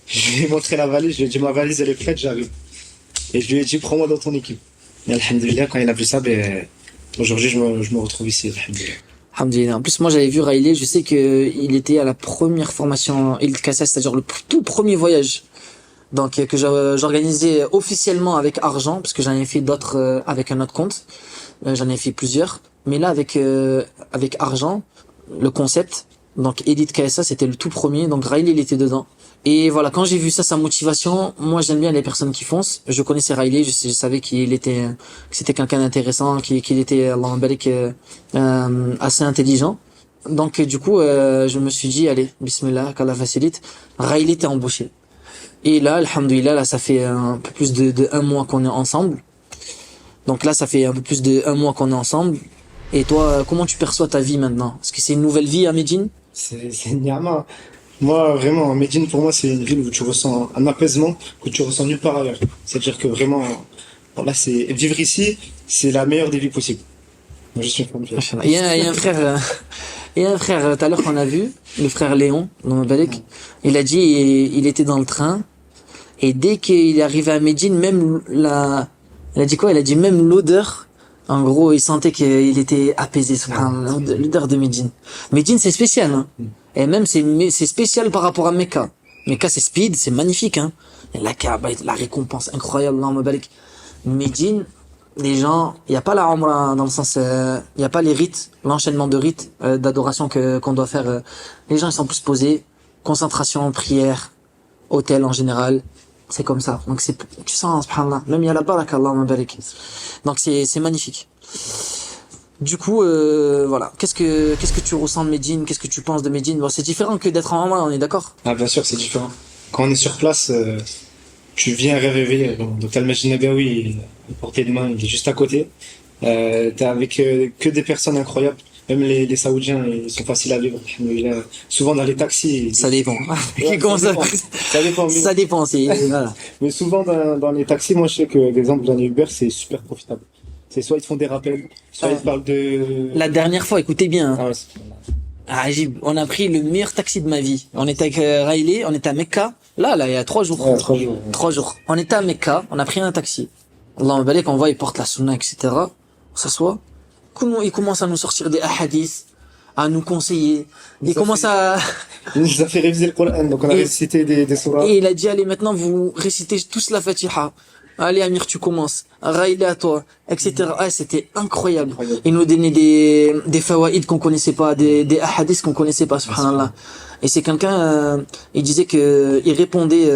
Je lui ai montré la valise. Je lui ai dit, ma valise, elle est prête, j'arrive. Et je lui ai dit, prends-moi dans ton équipe. Et alhamdoulilah, quand il a vu ça, aujourd'hui, je me retrouve ici, alhamdoulilah. Alhamdulillah. En plus, moi, j'avais vu Riley, je sais que il était à la première formation Elite Kassa, c'est-à-dire le tout premier voyage. Donc, que j'organisais officiellement avec argent, parce que j'en ai fait d'autres avec un autre compte. J'en ai fait plusieurs, mais là avec argent, le concept, donc Elite KSA, c'était le tout premier, donc Riley il était dedans. Et voilà, quand j'ai vu ça, sa motivation, moi j'aime bien les personnes qui foncent. Je connaissais Riley, je savais que c'était quelqu'un d'intéressant, qu'il était, Allahumma barik, assez intelligent. Donc du coup, je me suis dit, allez, bismillah, qu'Allah facilite, Riley était embauché. Et là, alhamdoulilah, là ça fait un peu plus de 1 mois qu'on est ensemble. Donc là, ça fait un peu plus de 1 mois qu'on est ensemble. Et toi, comment tu perçois ta vie maintenant? Est-ce que c'est une nouvelle vie à Médine? C'est une ni'ma. Moi, vraiment, Médine, pour moi, c'est une ville où tu ressens un apaisement que tu ressens nulle part ailleurs. C'est-à-dire que vraiment, là, vivre ici, c'est la meilleure des vies possibles. Moi, je suis fan de ça. Il y a un frère, tout à l'heure qu'on a vu, le frère Léon, dans Balek. Il a dit, il était dans le train, et dès qu'il est arrivé à Médine, même il a dit quoi? Il a dit même l'odeur. En gros, il sentait qu'il était apaisé, subhanallah, l'odeur de Médine. Médine, c'est spécial, hein. Et même, c'est spécial par rapport à Mecca. Mecca, c'est speed, c'est magnifique, hein. Et la Kaaba, la récompense incroyable, Allahumma barik. Médine, les gens, il y a pas la Umrah dans le sens, il y a pas les rites, l'enchaînement de rites, d'adoration qu'on doit faire. Les gens, ils sont plus posés. Concentration, prière, hôtel en général. C'est comme ça. Donc tu sens, subhanallah. Même il y a la baraka, Allahumma barik. Donc c'est magnifique. Du coup, voilà. Qu'est-ce que tu ressens de Médine? Qu'est-ce que tu penses de Médine? Bon, c'est différent que d'être en Umrah, on est d'accord? Ah, bien sûr, c'est différent. Quand on est sur place, tu viens rêver. Donc, t'as le Masjid Nabawi, à portée de main, il est juste à côté. T'es avec que des personnes incroyables. Même les Saoudiens, ils sont faciles à vivre. Souvent dans les taxis. Ça dépend. Ouais, Comment ça? Ça dépend. Ça dépend, voilà. Mais souvent dans les taxis, moi je sais que, par exemple, dans les Uber, c'est super profitable. C'est soit ils te font des rappels, soit ils te parlent de... La dernière fois, écoutez bien, hein. Ah ouais, Ajib, on a pris le meilleur taxi de ma vie. On était avec Riley, on était à Mecca. Là, il y a 3 jours. ouais, 3 jours. 3 jours. On était à Mecca, on a pris un taxi. Allah balek, on voit, il porte la sunna, etc. On s'assoit. Comment il commence à nous sortir des hadiths, à nous conseiller. Il commence à... Il nous a fait réviser le Coran, donc on a récité des sourates. Et il a dit, allez, maintenant, vous récitez tous la Fatiha. Allez, Amir, tu commences. Riley à toi, etc. Ah, c'était incroyable. Il nous donnait des fawaïd qu'on connaissait pas, des hadiths qu'on connaissait pas, subhanallah. Et c'est quelqu'un, il disait que, il répondait,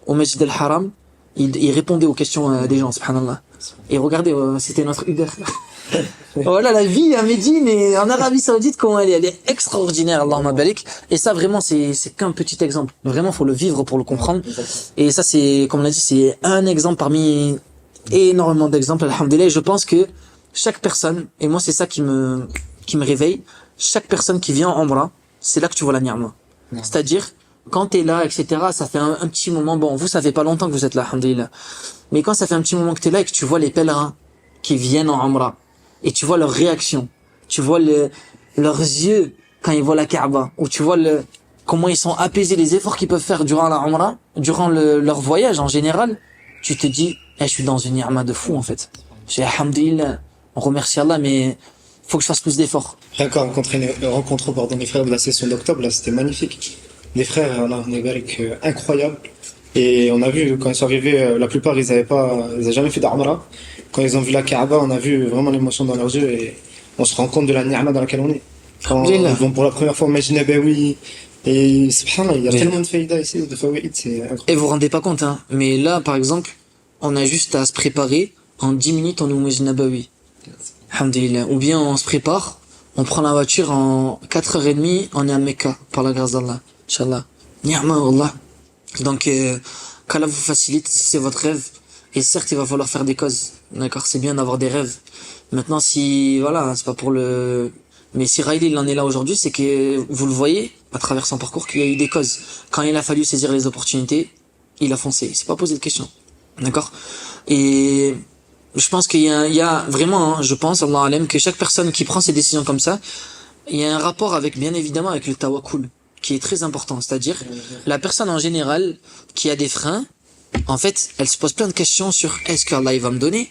au Masjid al-Haram, il répondait aux questions des gens, subhanallah. Et regardez, c'était notre Uber. Voilà la vie à Médine et en Arabie Saoudite, comment elle est extraordinaire, Allahumma barik. Et ça vraiment c'est qu'un petit exemple. Vraiment faut le vivre pour le comprendre. Et ça c'est, comme on l'a dit, c'est un exemple parmi énormément d'exemples, alhamdoulilah. Et je pense que chaque personne, et moi c'est ça qui me réveille, chaque personne qui vient en Umrah, c'est là que tu vois la ni'ma. C'est-à-dire, quand t'es là, etc., ça fait un petit moment, bon, vous, ça fait pas longtemps que vous êtes là, alhamdoulilah. Mais quand ça fait un petit moment que t'es là et que tu vois les pèlerins qui viennent en Umrah, et tu vois leur réaction, tu vois leurs yeux quand ils voient la Kaaba, ou tu vois comment ils sont apaisés, les efforts qu'ils peuvent faire durant la Umrah, durant leur voyage en général, tu te dis, je suis dans une ni'ma de fou, en fait. J'ai alhamdoulilah, on remercie Allah, mais faut que je fasse plus d'efforts. J'ai encore rencontré mes frères de la session d'octobre, là, c'était magnifique. Les frères, là, on est avec incroyables. Et on a vu, quand ils sont arrivés, la plupart, ils avaient jamais fait d'Umrah. Quand ils ont vu la Kaaba, on a vu vraiment l'émotion dans leurs yeux et on se rend compte de la ni'ma dans laquelle on est. Quand ils vont pour la première fois au Masjid Nabawi, et subhanallah, il y a tellement de faïda ici, de fawaïd, c'est incroyable. Et vous vous rendez pas compte, hein. Mais là, par exemple, on a juste à se préparer. En 10 minutes, on est au Masjid Nabawi. Alhamdulillah. Ou bien on se prépare, on prend la voiture en 4h30, on est à Mecca, par la grâce d'Allah. Inch'Allah. Ni'ma Allah. Donc, qu'Allah vous facilite, c'est votre rêve. Et certes, il va falloir faire des causes. D'accord? C'est bien d'avoir des rêves. Maintenant, si, voilà, c'est pas pour mais si Riley, il en est là aujourd'hui, c'est que, vous le voyez, à travers son parcours, qu'il y a eu des causes. Quand il a fallu saisir les opportunités, il a foncé. Il s'est pas posé de questions. D'accord? Et, je pense qu'il y a vraiment, hein, je pense, Allah alam, que chaque personne qui prend ces décisions comme ça, il y a un rapport avec, bien évidemment, avec le tawakkul, qui est très important. C'est-à-dire, la personne en général, qui a des freins, en fait, elle se pose plein de questions sur est-ce qu'Allah il va me donner,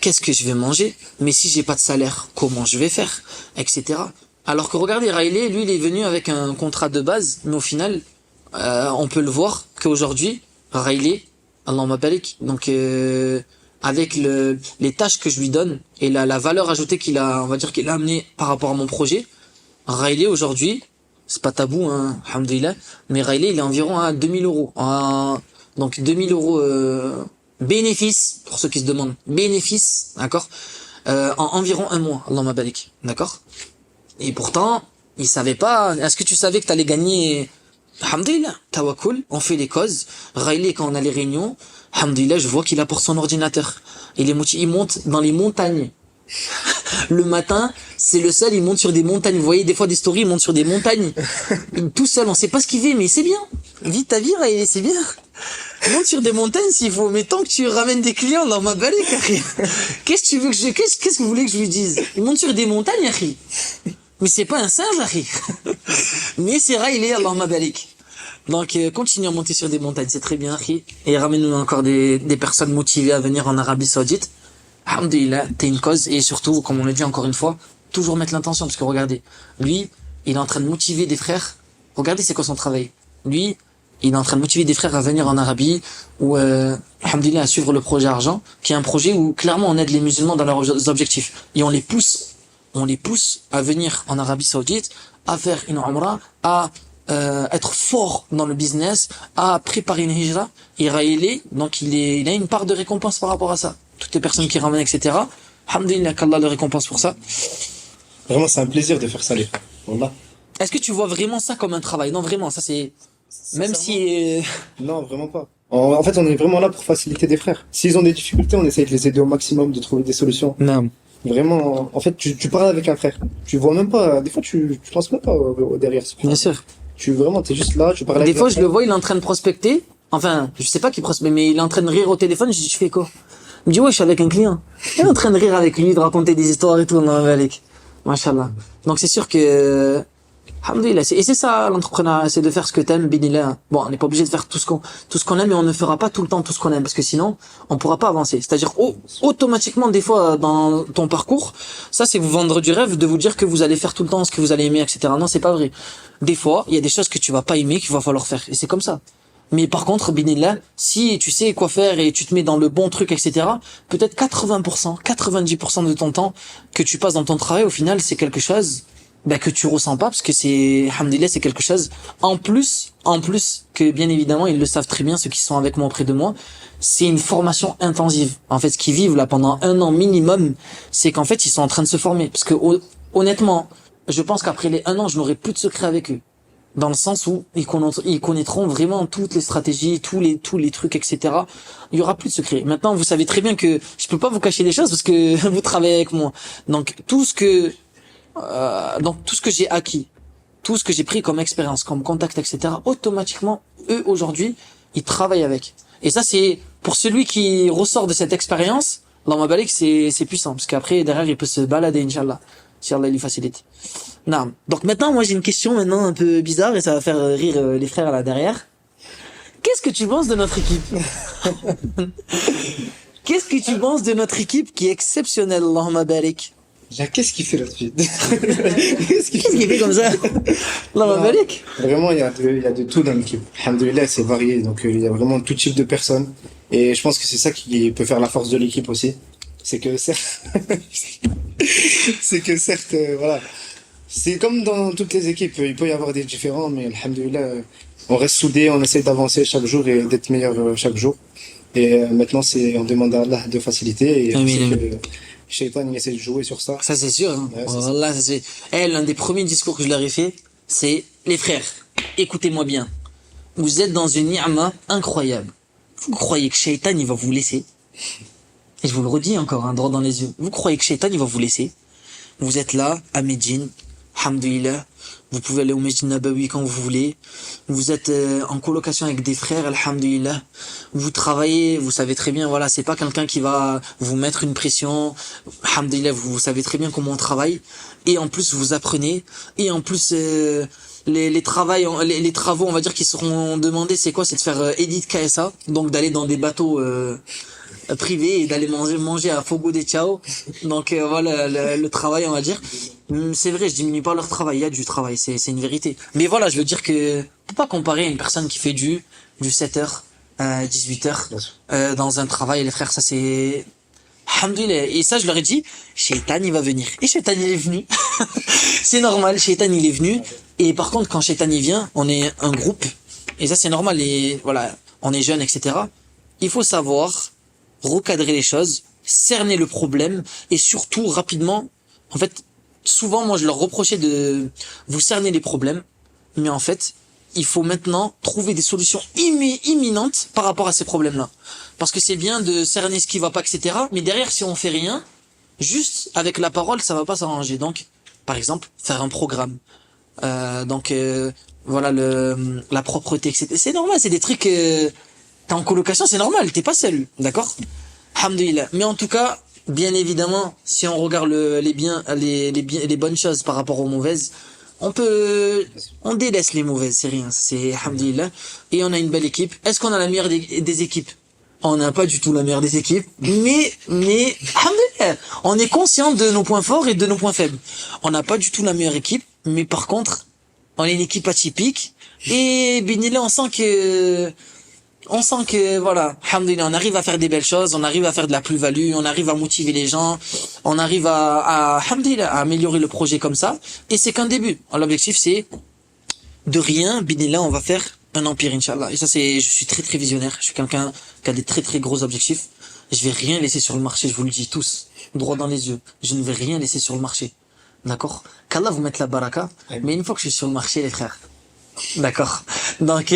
qu'est-ce que je vais manger, mais si j'ai pas de salaire, comment je vais faire, etc. Alors que regardez, Riley, lui, il est venu avec un contrat de base, mais au final, on peut le voir qu'aujourd'hui, Riley, Allahumma barik, donc avec les tâches que je lui donne et la valeur ajoutée qu'il a, on va dire qu'il a amené par rapport à mon projet, Riley aujourd'hui, c'est pas tabou, hein, alhamdoulilah, mais Riley il est environ à 2000 euros. Donc 2000 euros bénéfice, pour ceux qui se demandent, bénéfice, d'accord, en environ un mois, Allahumma barik, d'accord. Et pourtant, il savait pas, est-ce que tu savais que t'allais gagner? Alhamdulillah, tawakkul, on fait les causes. Riley, quand on a les réunions, alhamdulillah, je vois qu'il apporte son ordinateur. Il monte dans les montagnes. Le matin, c'est le seul, il monte sur des montagnes. Vous voyez, des fois, des stories, il monte sur des montagnes. Tout seul, on sait pas ce qu'il fait, mais c'est bien. Vis ta vie, Riley, c'est bien. Monte sur des montagnes s'il faut, mais tant que tu ramènes des clients, dans ma balai, qu'est-ce que tu veux qu'est-ce que vous voulez que je lui dise? Il monte sur des montagnes, Akhi. Mais c'est pas un singe, Akhi. Mais c'est Riley, Allahumma barik. Donc, continue à monter sur des montagnes, c'est très bien, Akhi. Et ramène-nous encore des personnes motivées à venir en Arabie Saoudite. Alhamdulillah, t'es une cause. Et surtout, comme on l'a dit encore une fois, toujours mettre l'intention. Parce que regardez, lui, il est en train de motiver des frères. Regardez c'est quoi son travail. Lui, il est en train de motiver des frères à venir en Arabie ou, alhamdulillah, à suivre le projet Argent, qui est un projet où clairement on aide les musulmans dans leurs objectifs. Et on les pousse à venir en Arabie Saoudite, à faire une Umrah, à être fort dans le business, à préparer une hijra. Et Riley, donc il a une part de récompense par rapport à ça. Toutes les personnes qui ramènent, etc. Alhamdulillah, qu'Allah le récompense pour ça. Vraiment, c'est un plaisir de faire ça, les frères. Wallah. Est-ce que tu vois vraiment ça comme un travail? Non, vraiment, ça c'est... Même si... Non, vraiment pas. En fait, on est vraiment là pour faciliter des frères. S'ils ont des difficultés, on essaye de les aider au maximum, de trouver des solutions. Non. Vraiment, en fait, tu parles avec un frère. Tu vois même pas, des fois, tu penses même pas derrière. Bien sûr. T'es juste là, tu parles avec des fois, je le vois, il est en train de prospecter. Enfin, je sais pas qui prospecte, mais il est en train de rire au téléphone, je dis, je fais quoi? Il me dit, ouais, je suis avec un client. Il est en train de rire avec lui, de raconter des histoires et tout, non, avec. Machallah. Donc c'est sûr que, alhamdoulilah, et c'est ça l'entrepreneuriat, c'est de faire ce que t'aimes, binillah. Bon, on n'est pas obligé de faire tout ce qu'on aime, mais on ne fera pas tout le temps tout ce qu'on aime, parce que sinon, on pourra pas avancer. C'est-à-dire, automatiquement, des fois, dans ton parcours, ça c'est vous vendre du rêve, de vous dire que vous allez faire tout le temps ce que vous allez aimer, etc. Non, c'est pas vrai. Des fois, il y a des choses que tu vas pas aimer, qu'il va falloir faire. Et c'est comme ça. Mais par contre, binillah, si tu sais quoi faire et tu te mets dans le bon truc, etc., peut-être 80%, 90% de ton temps que tu passes dans ton travail, au final, c'est quelque chose, que tu ressens pas, parce que c'est, alhamdoulilah, c'est quelque chose, en plus, que bien évidemment, ils le savent très bien, ceux qui sont avec moi auprès de moi, c'est une formation intensive. En fait, ce qu'ils vivent là pendant 1 an minimum, c'est qu'en fait, ils sont en train de se former. Parce que, honnêtement, je pense qu'après les 1 an, je n'aurai plus de secret avec eux. Dans le sens où ils connaîtront vraiment toutes les stratégies, tous les trucs, etc. Il y aura plus de secret. Maintenant, vous savez très bien que je peux pas vous cacher des choses parce que vous travaillez avec moi. Donc tout ce que j'ai acquis, tout ce que j'ai pris comme expérience, comme contact, etc. Automatiquement, eux aujourd'hui, ils travaillent avec. Et ça, c'est pour celui qui ressort de cette expérience. Allahumma barik, c'est puissant parce qu'après derrière, il peut se balader, Inch'Allah, si Allah lui facilite. Non. Donc maintenant, moi j'ai une question maintenant un peu bizarre et ça va faire rire les frères là derrière. Qu'est-ce que tu penses de notre équipe? Qu'est-ce que tu penses de notre équipe qui est exceptionnelle, Allahumma barik? Là, qu'est-ce qu'il fait là-dessus? Qu'est-ce qu'il fait comme ça? Allahumma barik. Vraiment, il y a de tout dans l'équipe. Alhamdoulilah, c'est varié, donc il y a vraiment tout type de personnes. Et je pense que c'est ça qui peut faire la force de l'équipe aussi. C'est que certes, voilà. C'est comme dans toutes les équipes, il peut y avoir des différends, mais alhamdoulilah, on reste soudés, on essaie d'avancer chaque jour et d'être meilleur chaque jour. Et maintenant, on demande à Allah de faciliter et Amin, c'est que Shaitan, il essaie de jouer sur ça. Ça c'est sûr. Hein. Ouais, Wallah, ça c'est. L'un des premiers discours que je leur ai fait, c'est les frères, écoutez-moi bien. Vous êtes dans une ni'ma incroyable. Vous croyez que Shaitan, il va vous laisser? Et je vous le redis encore, droit dans les yeux. Vous croyez que Shaitan, il va vous laisser? Vous êtes là, à Médine, alhamdoulilah. Vous pouvez aller au Masjid Nabawi quand vous voulez. Vous êtes en colocation avec des frères, alhamdoulilah. Vous travaillez, vous savez très bien, voilà, c'est pas quelqu'un qui va vous mettre une pression. Alhamdoulilah, vous savez très bien comment on travaille. Et en plus, vous apprenez. Et en plus, les travaux, on va dire, qui seront demandés, c'est quoi? C'est de faire Edith KSA. Donc d'aller dans des bateaux privés et d'aller manger à Fogo de Chao. Donc voilà le travail, on va dire. C'est vrai, je diminue pas leur travail, il y a du travail, c'est une vérité. Mais voilà, je veux dire que faut pas comparer à une personne qui fait du 7h à 18h dans un travail, les frères, ça c'est alhamdoulilah. Et ça je leur ai dit, Shaitan il va venir. Et Shaitan il est venu. C'est normal, Shaitan il est venu. Et par contre quand Shaitan il vient, on est un groupe et ça c'est normal et voilà, on est jeunes, etc. Il faut savoir recadrer les choses, cerner le problème et surtout rapidement, en fait, souvent moi je leur reprochais de vous cerner les problèmes, mais en fait, il faut maintenant trouver des solutions imminentes par rapport à ces problèmes-là. Parce que c'est bien de cerner ce qui va pas, etc. Mais derrière, si on fait rien, juste avec la parole, ça va pas s'arranger. Donc, par exemple, faire un programme. Voilà, la propreté, etc. C'est normal, c'est des trucs... t'es en colocation, c'est normal, t'es pas seul, d'accord? Alhamdulillah. Mais en tout cas, bien évidemment, si on regarde les bonnes choses par rapport aux mauvaises, on délaisse les mauvaises, c'est rien, c'est alhamdulillah. Et on a une belle équipe. Est-ce qu'on a la meilleure des équipes? On n'a pas du tout la meilleure des équipes, mais alhamdulillah, on est conscient de nos points forts et de nos points faibles. On n'a pas du tout la meilleure équipe, mais par contre, on est une équipe atypique et binillah, on sent que voilà, alhamdoulilah, on arrive à faire des belles choses, on arrive à faire de la plus-value, on arrive à motiver les gens, on arrive alhamdoulilah, à améliorer le projet comme ça. Et c'est qu'un début. L'objectif c'est de rien, binillah, on va faire un empire, Inch'Allah. Et ça je suis très très visionnaire, je suis quelqu'un qui a des très très gros objectifs. Je vais rien laisser sur le marché, je vous le dis tous, droit dans les yeux. Je ne vais rien laisser sur le marché. D'accord? Qu'Allah vous mette la baraka, mais une fois que je suis sur le marché, les frères. D'accord. Donc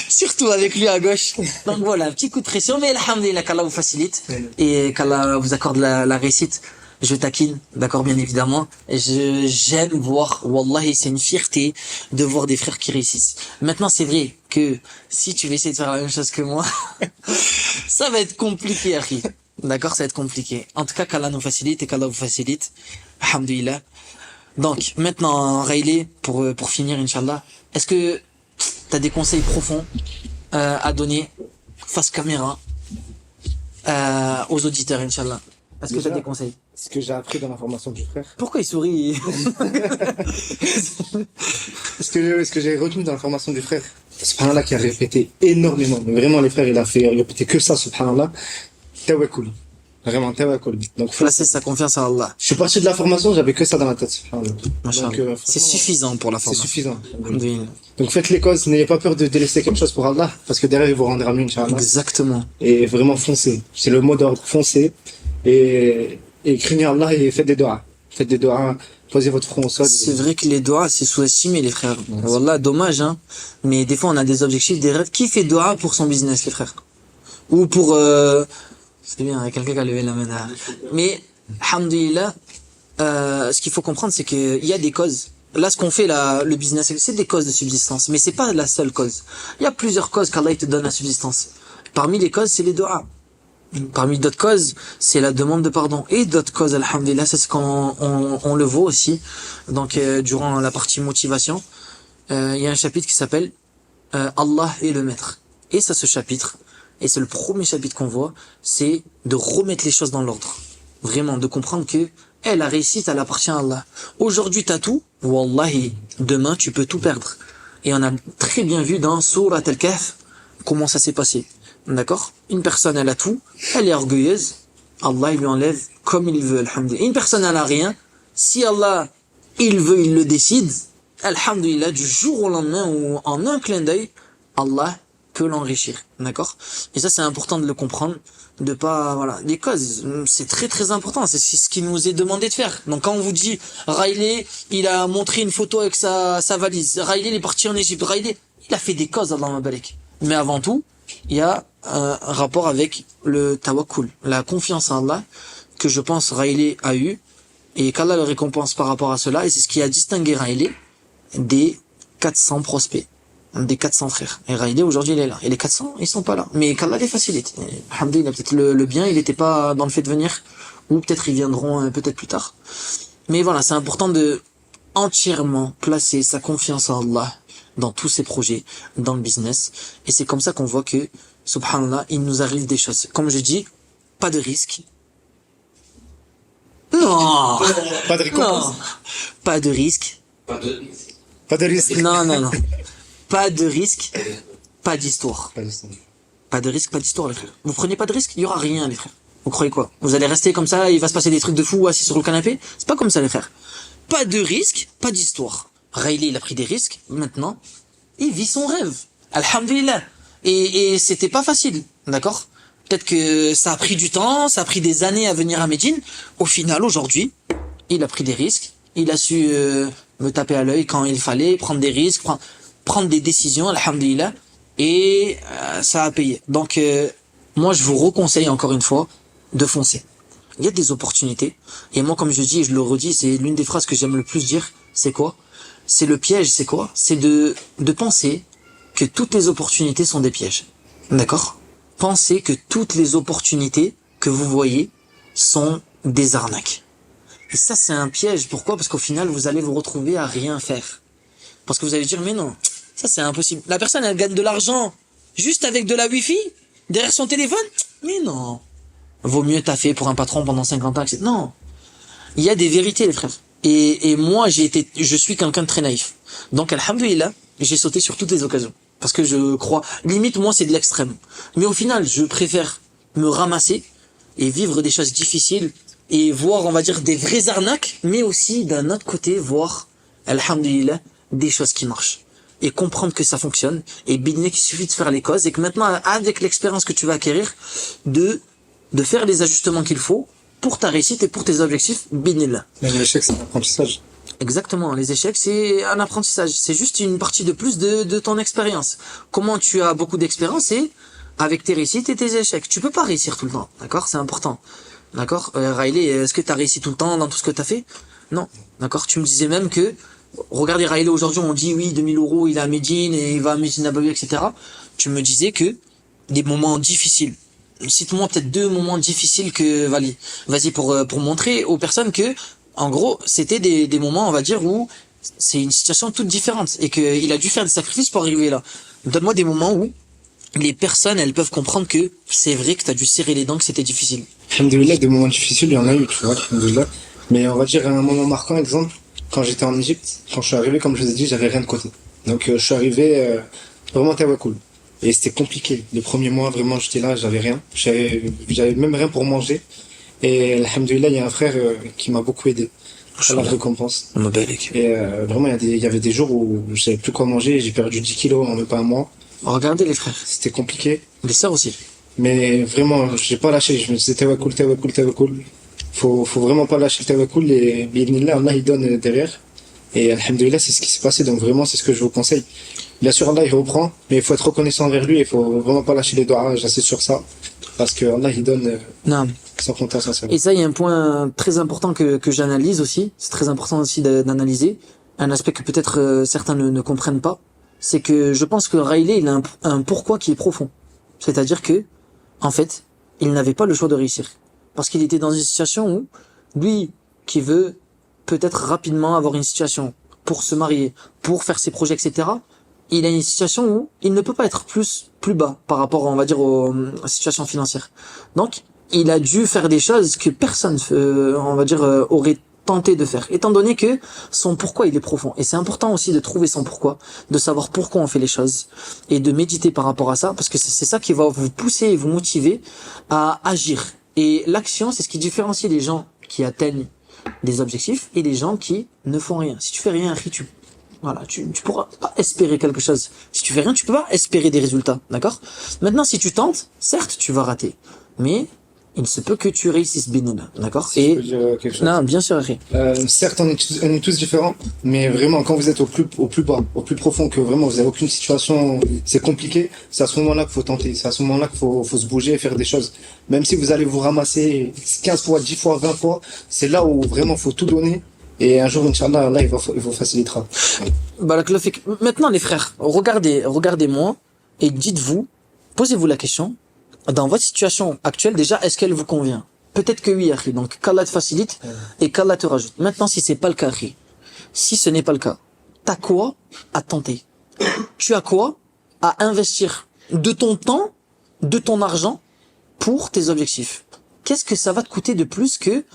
surtout avec lui à gauche. Donc voilà, un petit coup de pression, mais alhamdoulilah qu'Allah vous facilite et qu'Allah vous accorde la réussite. Je taquine, d'accord, bien évidemment. Et j'aime voir, wallahi, c'est une fierté de voir des frères qui réussissent. Maintenant, c'est vrai que si tu veux essayer de faire la même chose que moi, ça va être compliqué, Harry. D'accord, ça va être compliqué. En tout cas, qu'Allah nous facilite et qu'Allah vous facilite. Alhamdulillah. Donc, maintenant, Riley, pour finir, Inch'Allah, est-ce que t'as des conseils profonds à donner face caméra aux auditeurs, Inch'Allah? Est-ce que t'as Déjà, des conseils? ce que j'ai appris dans la formation du frère, Pourquoi il sourit? ce que j'ai retenu dans la formation du frère, subhanallah, qui a répété énormément. Mais vraiment, les frères, il a fait répéter que ça, subhanallah. Tawakkul. Vraiment, tawakkul. Donc, Placer sa confiance à Allah. je suis parti de la formation, j'avais que ça dans la tête, subhanallah. Machallah. Donc, C'est franchement, suffisant pour la c'est formation. suffisant. Alhamdulillah. Donc, faites les causes, n'ayez pas peur de délaisser quelque chose pour Allah, parce que derrière, il vous rendra mieux, Inch'Allah. Exactement. Et vraiment, foncez. C'est le mot d'ordre, foncez. Et craignez Allah et faites des doigts. Faites des doigts, posez votre front au sol. C'est vrai que les doigts, c'est sous-estimé, les frères. Wallah, dommage, hein. Mais des fois, on a des objectifs, des rêves. Qui fait doigt pour son business, les frères? Ou pour, c'est bien, il y a quelqu'un qui a levé la main là. Mais, alhamdulillah, ce qu'il faut comprendre, c'est qu'il y a des causes. Là, ce qu'on fait, là, le business, c'est des causes de subsistance. Mais c'est pas la seule cause. Il y a plusieurs causes qu'Allah il te donne la subsistance. Parmi les causes, c'est les doigts. Parmi d'autres causes, c'est la demande de pardon. Et d'autres causes, alhamdulillah, c'est ce qu'on le voit aussi. Donc, durant la partie motivation, il y a un chapitre qui s'appelle Allah est le maître. Et ça, ce chapitre, et c'est le premier chapitre qu'on voit, c'est de remettre les choses dans l'ordre. Vraiment, de comprendre que la réussite, elle appartient à Allah. Aujourd'hui, t'as tout, wallahi, demain, tu peux tout perdre. Et on a très bien vu dans Surat Al-Kahf comment ça s'est passé. D'accord? Une personne, elle a tout, elle est orgueilleuse, Allah, il lui enlève comme il veut, alhamdulillah. Une personne, elle a rien, si Allah, il veut, il le décide, alhamdulillah, du jour au lendemain ou en un clin d'œil, Allah peut l'enrichir. D'accord? Et ça, c'est important de le comprendre, de pas, voilà. Les causes, c'est très très important, c'est ce qui nous est demandé de faire. Donc quand on vous dit, Riley, il a montré une photo avec sa valise, Riley, il est parti en Égypte, Riley, il a fait des causes, Allah mabarak. Mais avant tout, il y a un rapport avec le tawakkul, la confiance en Allah, que je pense Riley a eu, et qu'Allah le récompense par rapport à cela, et c'est ce qui a distingué Riley des 400 prospects, des 400 frères. Et Riley, aujourd'hui, il est là. Et les 400, ils sont pas là. Mais qu'Allah les facilite. Alhamdulillah, peut-être le bien, il n'était pas dans le fait de venir, ou peut-être ils viendront peut-être plus tard. Mais voilà, c'est important de entièrement placer sa confiance en Allah dans tous ses projets, dans le business. Et c'est comme ça qu'on voit que, subhanallah, il nous arrive des choses. Comme je dis, pas de risque. Non! Pas de récompense. Non! Pas de risque. Pas de risque. Non, non, non. Pas de risque, pas d'histoire. Pas de risque. Pas de risque, pas d'histoire, les frères. Vous prenez pas de risque, il y aura rien, les frères. Vous croyez quoi? Vous allez rester comme ça, il va se passer des trucs de fou assis sur le canapé? C'est pas comme ça, les frères. Pas de risque, pas d'histoire. Riley, il a pris des risques, maintenant, il vit son rêve. Alhamdulillah. Et c'était pas facile, d'accord? Peut-être que ça a pris du temps, ça a pris des années à venir à Médine. Au final, aujourd'hui, il a pris des risques, il a su me taper à l'œil quand il fallait, prendre des risques, prendre des décisions, alhamdulillah, et ça a payé. Donc, moi, je vous reconseille encore une fois de foncer. Il y a des opportunités, et moi, comme je dis, et je le redis, c'est l'une des phrases que j'aime le plus dire, c'est quoi? C'est le piège, c'est quoi? C'est de penser que toutes les opportunités sont des pièges. D'accord? Pensez que toutes les opportunités que vous voyez sont des arnaques. Et ça, c'est un piège. Pourquoi? Parce qu'au final, vous allez vous retrouver à rien faire. Parce que vous allez dire, mais non, ça c'est impossible. La personne, elle gagne de l'argent juste avec de la Wi-Fi derrière son téléphone? Mais non. Vaut mieux taffer pour un patron pendant 50 ans, etc. Non. Il y a des vérités, les frères. Et moi, je suis quelqu'un de très naïf. Donc, alhamdulillah, j'ai sauté sur toutes les occasions. Parce que je crois, limite, moi, c'est de l'extrême. Mais au final, je préfère me ramasser et vivre des choses difficiles et voir, on va dire, des vraies arnaques, mais aussi, d'un autre côté, voir, alhamdulillah, des choses qui marchent. Et comprendre que ça fonctionne. Et bidner qu'il suffit de faire les causes. Et que maintenant, avec l'expérience que tu vas acquérir, de faire les ajustements qu'il faut pour ta réussite et pour tes objectifs, bidnillah. L'échec, c'est un apprentissage. Exactement, les échecs, c'est un apprentissage. C'est juste une partie de plus de ton expérience. Comment tu as beaucoup d'expérience et avec tes réussites et tes échecs. Tu peux pas réussir tout le temps, d'accord? C'est important. D'accord? Riley, est-ce que tu as réussi tout le temps dans tout ce que tu as fait? Non. D'accord? Tu me disais même que, regardez Riley aujourd'hui, on dit oui, 2000 euros, il est à Médine et il va à Médine Nabawi, etc. Tu me disais que des moments difficiles, cite-moi peut-être 2 moments difficiles que, vas-y pour montrer aux personnes que, en gros, c'était des moments, on va dire, où c'est une situation toute différente et qu'il a dû faire des sacrifices pour arriver là. Donne-moi des moments où les personnes, elles peuvent comprendre que c'est vrai que t'as dû serrer les dents, que c'était difficile. Alhamdoulilah, des moments difficiles, il y en a eu, tu vois, alhamdoulilah. Mais on va dire un moment marquant, exemple, quand j'étais en Égypte, quand je suis arrivé, comme je vous ai dit, j'avais rien de côté. Donc je suis arrivé vraiment tawakkul. Et c'était compliqué. Les premiers mois, vraiment, j'étais là, j'avais rien. J'avais même rien pour manger. Et alhamdoulilah, il y a un frère qui m'a beaucoup aidé. Allah le récompense. Et vraiment, il y avait des jours où je savais plus quoi manger, j'ai perdu 10 kilos en même pas un mois. Regardez les frères. C'était compliqué. Les sœurs aussi. Mais vraiment, j'ai pas lâché. Je me disais tawakkul, tawakkul, tawakkul. Faut vraiment pas lâcher le tawakkul et bi'idhnillah, Allah il donne derrière. Et alhamdoulilah, c'est ce qui s'est passé. Donc vraiment, c'est ce que je vous conseille. Bien sûr, Allah il reprend, mais il faut être reconnaissant envers lui. Il faut vraiment pas lâcher les doigts. J'insiste sur ça. Parce que Allah il donne Non. sans compter sans savoir. Et ça, il y a un point très important que j'analyse aussi. C'est très important aussi d'analyser. Un aspect que peut-être certains ne comprennent pas. C'est que je pense que Riley, il a un pourquoi qui est profond. C'est-à-dire que, en fait, il n'avait pas le choix de réussir. Parce qu'il était dans une situation où, lui, qui veut peut-être rapidement avoir une situation pour se marier, pour faire ses projets, etc., il a une situation où il ne peut pas être plus bas par rapport, on va dire, aux situations financières. Donc, il a dû faire des choses que personne, on va dire, aurait tenté de faire, étant donné que son pourquoi il est profond. Et c'est important aussi de trouver son pourquoi, de savoir pourquoi on fait les choses, et de méditer par rapport à ça, parce que c'est ça qui va vous pousser et vous motiver à agir. Et l'action, c'est ce qui différencie les gens qui atteignent des objectifs et les gens qui ne font rien. Si tu fais rien, tu pourras pas espérer quelque chose. Si tu fais rien, tu peux pas espérer des résultats, d'accord? Maintenant, si tu tentes, certes, tu vas rater, mais il se peut que tu réussisses binouna, d'accord? Si je peux dire quelque chose. Non, bien sûr, Harry. Certes, on est tous différents, mais vraiment, quand vous êtes au plus bas, au plus profond, que vraiment vous avez aucune situation, c'est compliqué, c'est à ce moment-là qu'il faut tenter, c'est à ce moment-là qu'il faut se bouger et faire des choses. Même si vous allez vous ramasser 15 fois, 10 fois, 20 fois, c'est là où vraiment faut tout donner. Et un jour, Inch'Allah, Allah, il vous facilitera. Barakallahu fik. Maintenant, les frères, regardez-moi et dites-vous, posez-vous la question, dans votre situation actuelle, déjà, est-ce qu'elle vous convient? Peut-être que oui, Akhi. Donc, qu'Allah te facilite et qu'Allah te rajoute. Maintenant, si c'est pas le cas, Akhi, si ce n'est pas le cas, t'as quoi à tenter? Tu as quoi à investir de ton temps, de ton argent pour tes objectifs? Qu'est-ce que ça va te coûter de plus que,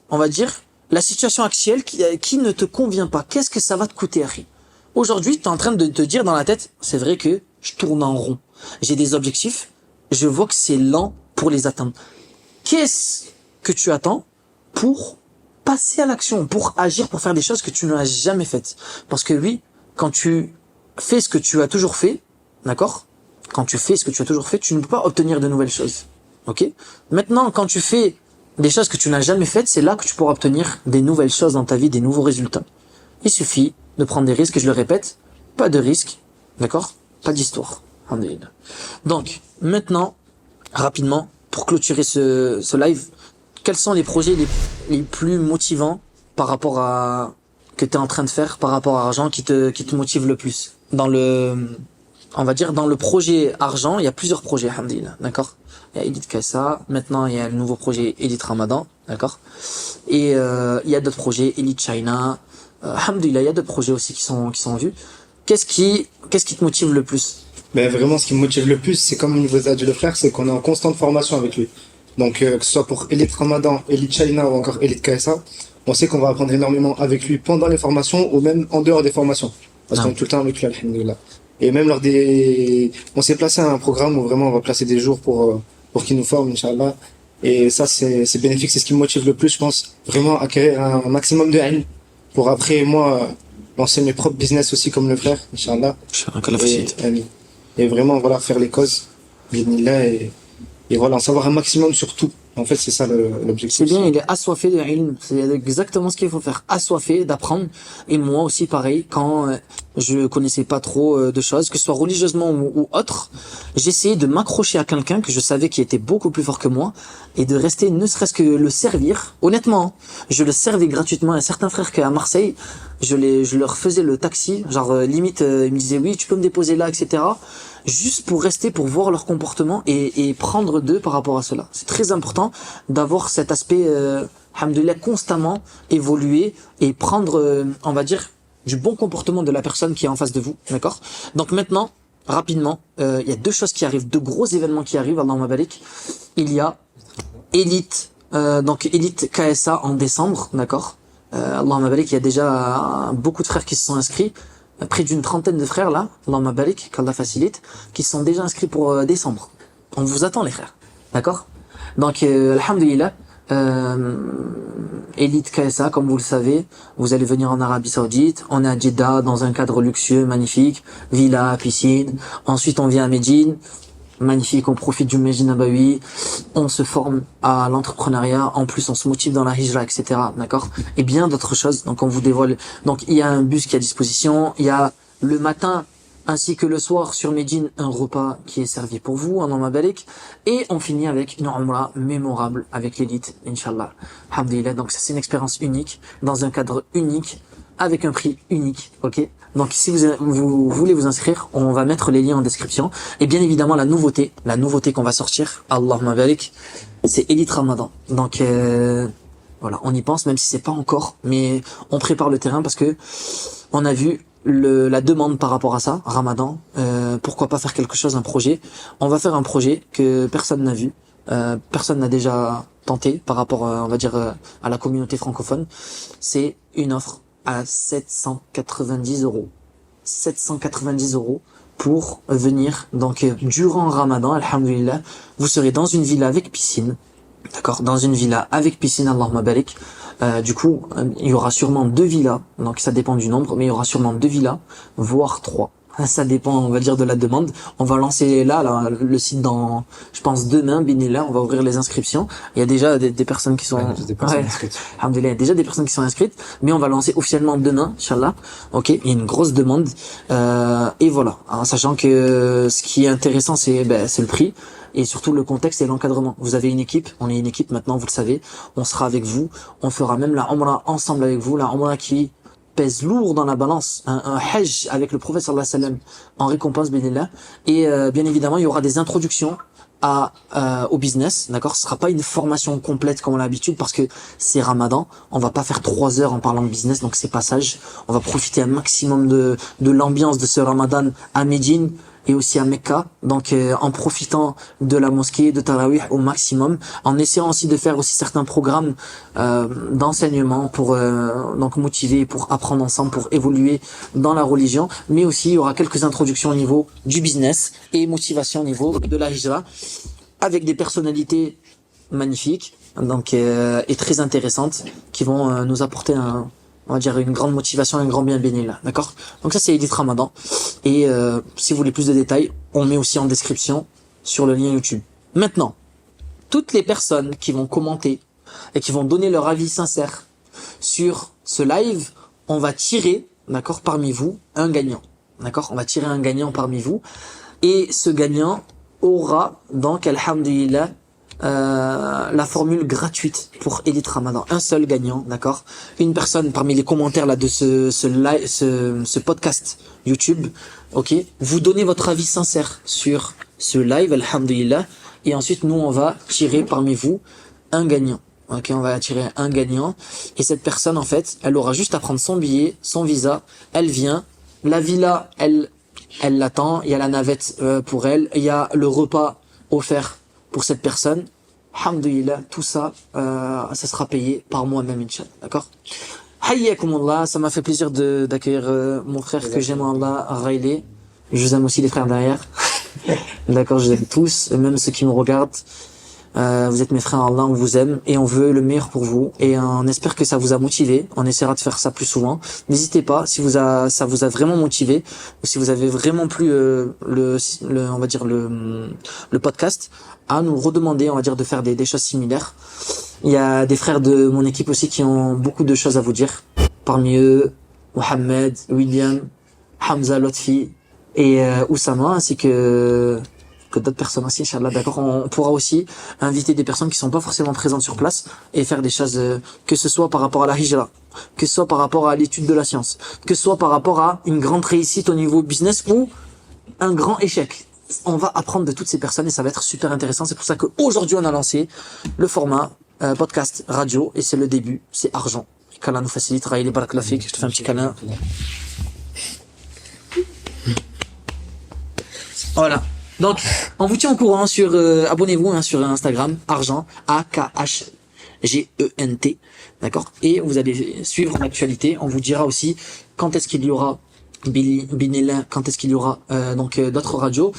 on va dire, la situation actuelle qui ne te convient pas? Qu'est-ce que ça va te coûter, Akhi? Aujourd'hui, tu es en train de te dire dans la tête, c'est vrai que je tourne en rond. J'ai des objectifs, je vois que c'est lent pour les atteindre. Qu'est-ce que tu attends pour passer à l'action, pour agir, pour faire des choses que tu n'as jamais faites? Parce que oui, quand tu fais ce que tu as toujours fait, d'accord? Quand tu fais ce que tu as toujours fait, tu ne peux pas obtenir de nouvelles choses. Ok? Maintenant, quand tu fais des choses que tu n'as jamais faites, c'est là que tu pourras obtenir des nouvelles choses dans ta vie, des nouveaux résultats. Il suffit de prendre des risques, et je le répète, pas de risques, d'accord? Pas d'histoire. Donc, maintenant, rapidement, pour clôturer ce live, quels sont les projets les plus motivants par rapport à, que tu es en train de faire, par rapport à argent, qui te motive le plus? On va dire, dans le projet argent, il y a plusieurs projets, alhamdoulilah, d'accord? Il y a Elite Kassa, maintenant il y a le nouveau projet Elite Ramadan, d'accord? Et il y a d'autres projets, Elite China, alhamdoulilah, il y a d'autres projets aussi qui sont vus. Qu'est-ce qui te motive le plus? Ben vraiment, ce qui me motive le plus, c'est comme vous a dit le frère, c'est qu'on est en constante formation avec lui. Donc que ce soit pour Elite Ramadan, Elite China ou encore Elite KSA, on sait qu'on va apprendre énormément avec lui pendant les formations ou même en dehors des formations. Parce qu'on est tout le temps avec lui, alhamdoulilah. Et même on s'est placé à un programme où vraiment on va placer des jours pour qu'il nous forme, Inch'Allah. Et ça, c'est bénéfique, c'est ce qui me motive le plus, je pense. Vraiment acquérir un maximum de ilm pour après, moi, lancer mes propres business aussi comme le frère, Inch'Allah. Et vraiment, voilà, faire les causes, bismillah, et voilà, en savoir un maximum sur tout. En fait, c'est ça l'objectif. C'est bien, il est assoiffé de ilm. C'est exactement ce qu'il faut faire. Assoiffé d'apprendre. Et moi aussi, pareil, quand je connaissais pas trop de choses, que ce soit religieusement ou autre, j'essayais de m'accrocher à quelqu'un que je savais qui était beaucoup plus fort que moi et de rester, ne serait-ce que le servir. Honnêtement, je le servais gratuitement. Il y a certains frères qu'à Marseille, je leur faisais le taxi, genre limite ils me disaient oui tu peux me déposer là, etc. Juste pour rester, pour voir leur comportement et prendre d'eux par rapport à cela. C'est très important d'avoir cet aspect, alhamdoulilah, constamment évoluer et prendre, on va dire, du bon comportement de la personne qui est en face de vous, d'accord? Donc maintenant, rapidement, il y a deux choses qui arrivent, deux gros événements qui arrivent, Allahumma barik. Il y a Elite, donc Elite KSA en décembre, d'accord? Allahumma barik, il y a déjà beaucoup de frères qui se sont inscrits, près d'une trentaine de frères là, Allahumma barik, qu'Allah facilite, qui sont déjà inscrits pour décembre. On vous attend les frères, d'accord? Donc alhamdulillah, Elite KSA, comme vous le savez, vous allez venir en Arabie Saoudite, on est à Jeddah dans un cadre luxueux, magnifique, villa, piscine. Ensuite on vient à Médine, magnifique, on profite du Médine Nabawi, on se forme à l'entrepreneuriat, en plus on se motive dans la hijra, etc. D'accord? Et bien d'autres choses. Donc on vous dévoile. Donc il y a un bus qui est à disposition, il y a le matin ainsi que le soir sur Médine un repas qui est servi pour vous en Allahumma barik, et on finit avec une umrah mémorable avec l'élite, Inch'Allah. Alhamdulillah. Donc ça c'est une expérience unique, dans un cadre unique, avec un prix unique, ok? Donc si vous voulez vous inscrire, on va mettre les liens en description. Et bien évidemment la nouveauté qu'on va sortir, Allahumma barik, c'est Elite Ramadan. Donc voilà, on y pense même si c'est pas encore, mais on prépare le terrain parce que on a vu la demande par rapport à ça, Ramadan. Pourquoi pas faire quelque chose, un projet. On va faire un projet que personne n'a vu, personne n'a déjà tenté par rapport, on va dire, à la communauté francophone. C'est une offre à 790 €. 790 € pour venir. Donc, durant Ramadan, alhamdulillah, vous serez dans une villa avec piscine. D'accord? Dans une villa avec piscine, Allahumma barik. Du coup, il y aura sûrement 2 villas. Donc, ça dépend du nombre, mais il y aura sûrement 2 villas, voire 3. Ça dépend, on va dire, de la demande. On va lancer là le site dans, je pense, demain, binillah, on va ouvrir les inscriptions. Il y a déjà des personnes qui sont, alhamdulillah, il y a déjà des personnes qui sont inscrites, mais on va lancer officiellement demain, Inch'Allah. Ok, il y a une grosse demande. Et voilà. En sachant que ce qui est intéressant, c'est le prix. Et surtout le contexte et l'encadrement. Vous avez une équipe, on est une équipe maintenant, vous le savez. On sera avec vous. On fera même la umrah ensemble avec vous. La umrah qui pèse lourd dans la balance, un hajj avec le prophète sallallahu alayhi wa sallam en récompense, bénillah. Et bien évidemment, il y aura des introductions au business, d'accord? Ce sera pas une formation complète comme on a l'habitude parce que c'est Ramadan. On va pas faire 3 heures en parlant de business, donc c'est pas sage. On va profiter un maximum de l'ambiance de ce Ramadan à Médine et aussi à Mecca, donc en profitant de la mosquée, de Tarawih au maximum, en essayant aussi de faire aussi certains programmes d'enseignement pour donc motiver, pour apprendre ensemble, pour évoluer dans la religion, mais aussi il y aura quelques introductions au niveau du business et motivation au niveau de la hijra, avec des personnalités magnifiques, donc et très intéressantes, qui vont nous apporter on va dire une grande motivation, un grand bien béni là, d'accord? Donc ça c'est Elite Ramadan. Et si vous voulez plus de détails, on met aussi en description sur le lien YouTube. Maintenant, toutes les personnes qui vont commenter et qui vont donner leur avis sincère sur ce live, on va tirer, d'accord, parmi vous, un gagnant. D'accord? On va tirer un gagnant parmi vous. Et ce gagnant aura donc, alhamdulillah, la formule gratuite pour Elite Ramadan. Un seul gagnant, d'accord? Une personne parmi les commentaires là de ce podcast YouTube, ok? Vous donnez votre avis sincère sur ce live, alhamdulillah, et ensuite nous on va tirer parmi vous un gagnant. Ok, on va tirer un gagnant, et cette personne en fait, elle aura juste à prendre son billet, son visa, elle vient, la villa, elle l'attend, il y a la navette pour elle, il y a le repas offert pour cette personne. Alhamdulillah, tout ça, ça sera payé par moi-même, Inch'Allah, d'accord? Hayyakumullah, ça m'a fait plaisir d'accueillir mon frère que j'aime, Allah, Raïlé. Je vous aime aussi les frères derrière. D'accord, je vous aime tous, même ceux qui me regardent. Vous êtes mes frères, Allah, on vous aime et on veut le meilleur pour vous, et on espère que ça vous a motivé. On essaiera de faire ça plus souvent. N'hésitez pas, si ça vous a vraiment motivé, ou si vous avez vraiment plu on va dire le podcast, à nous redemander, on va dire, de faire des choses similaires. Il y a des frères de mon équipe aussi qui ont beaucoup de choses à vous dire. Parmi eux, Mohamed, William, Hamza, Lotfi et Oussama, ainsi que que d'autres personnes aussi, Inch'Allah, d'accord. On pourra aussi inviter des personnes qui sont pas forcément présentes sur place et faire des choses, que ce soit par rapport à la hijra, que ce soit par rapport à l'étude de la science, que ce soit par rapport à une grande réussite au niveau business ou un grand échec. On va apprendre de toutes ces personnes et ça va être super intéressant. C'est pour ça qu'aujourd'hui, on a lancé le format podcast radio et c'est le début, c'est argent. Qu'Allah nous facilite, Raïli Barakallahu fik, je te fais un petit câlin. Voilà. Donc, on vous tient au courant sur, abonnez-vous hein, sur Instagram, argent, AKHGENT, d'accord. Et vous allez suivre l'actualité. On vous dira aussi quand est-ce qu'il y aura Binillah, quand est-ce qu'il y aura d'autres radios.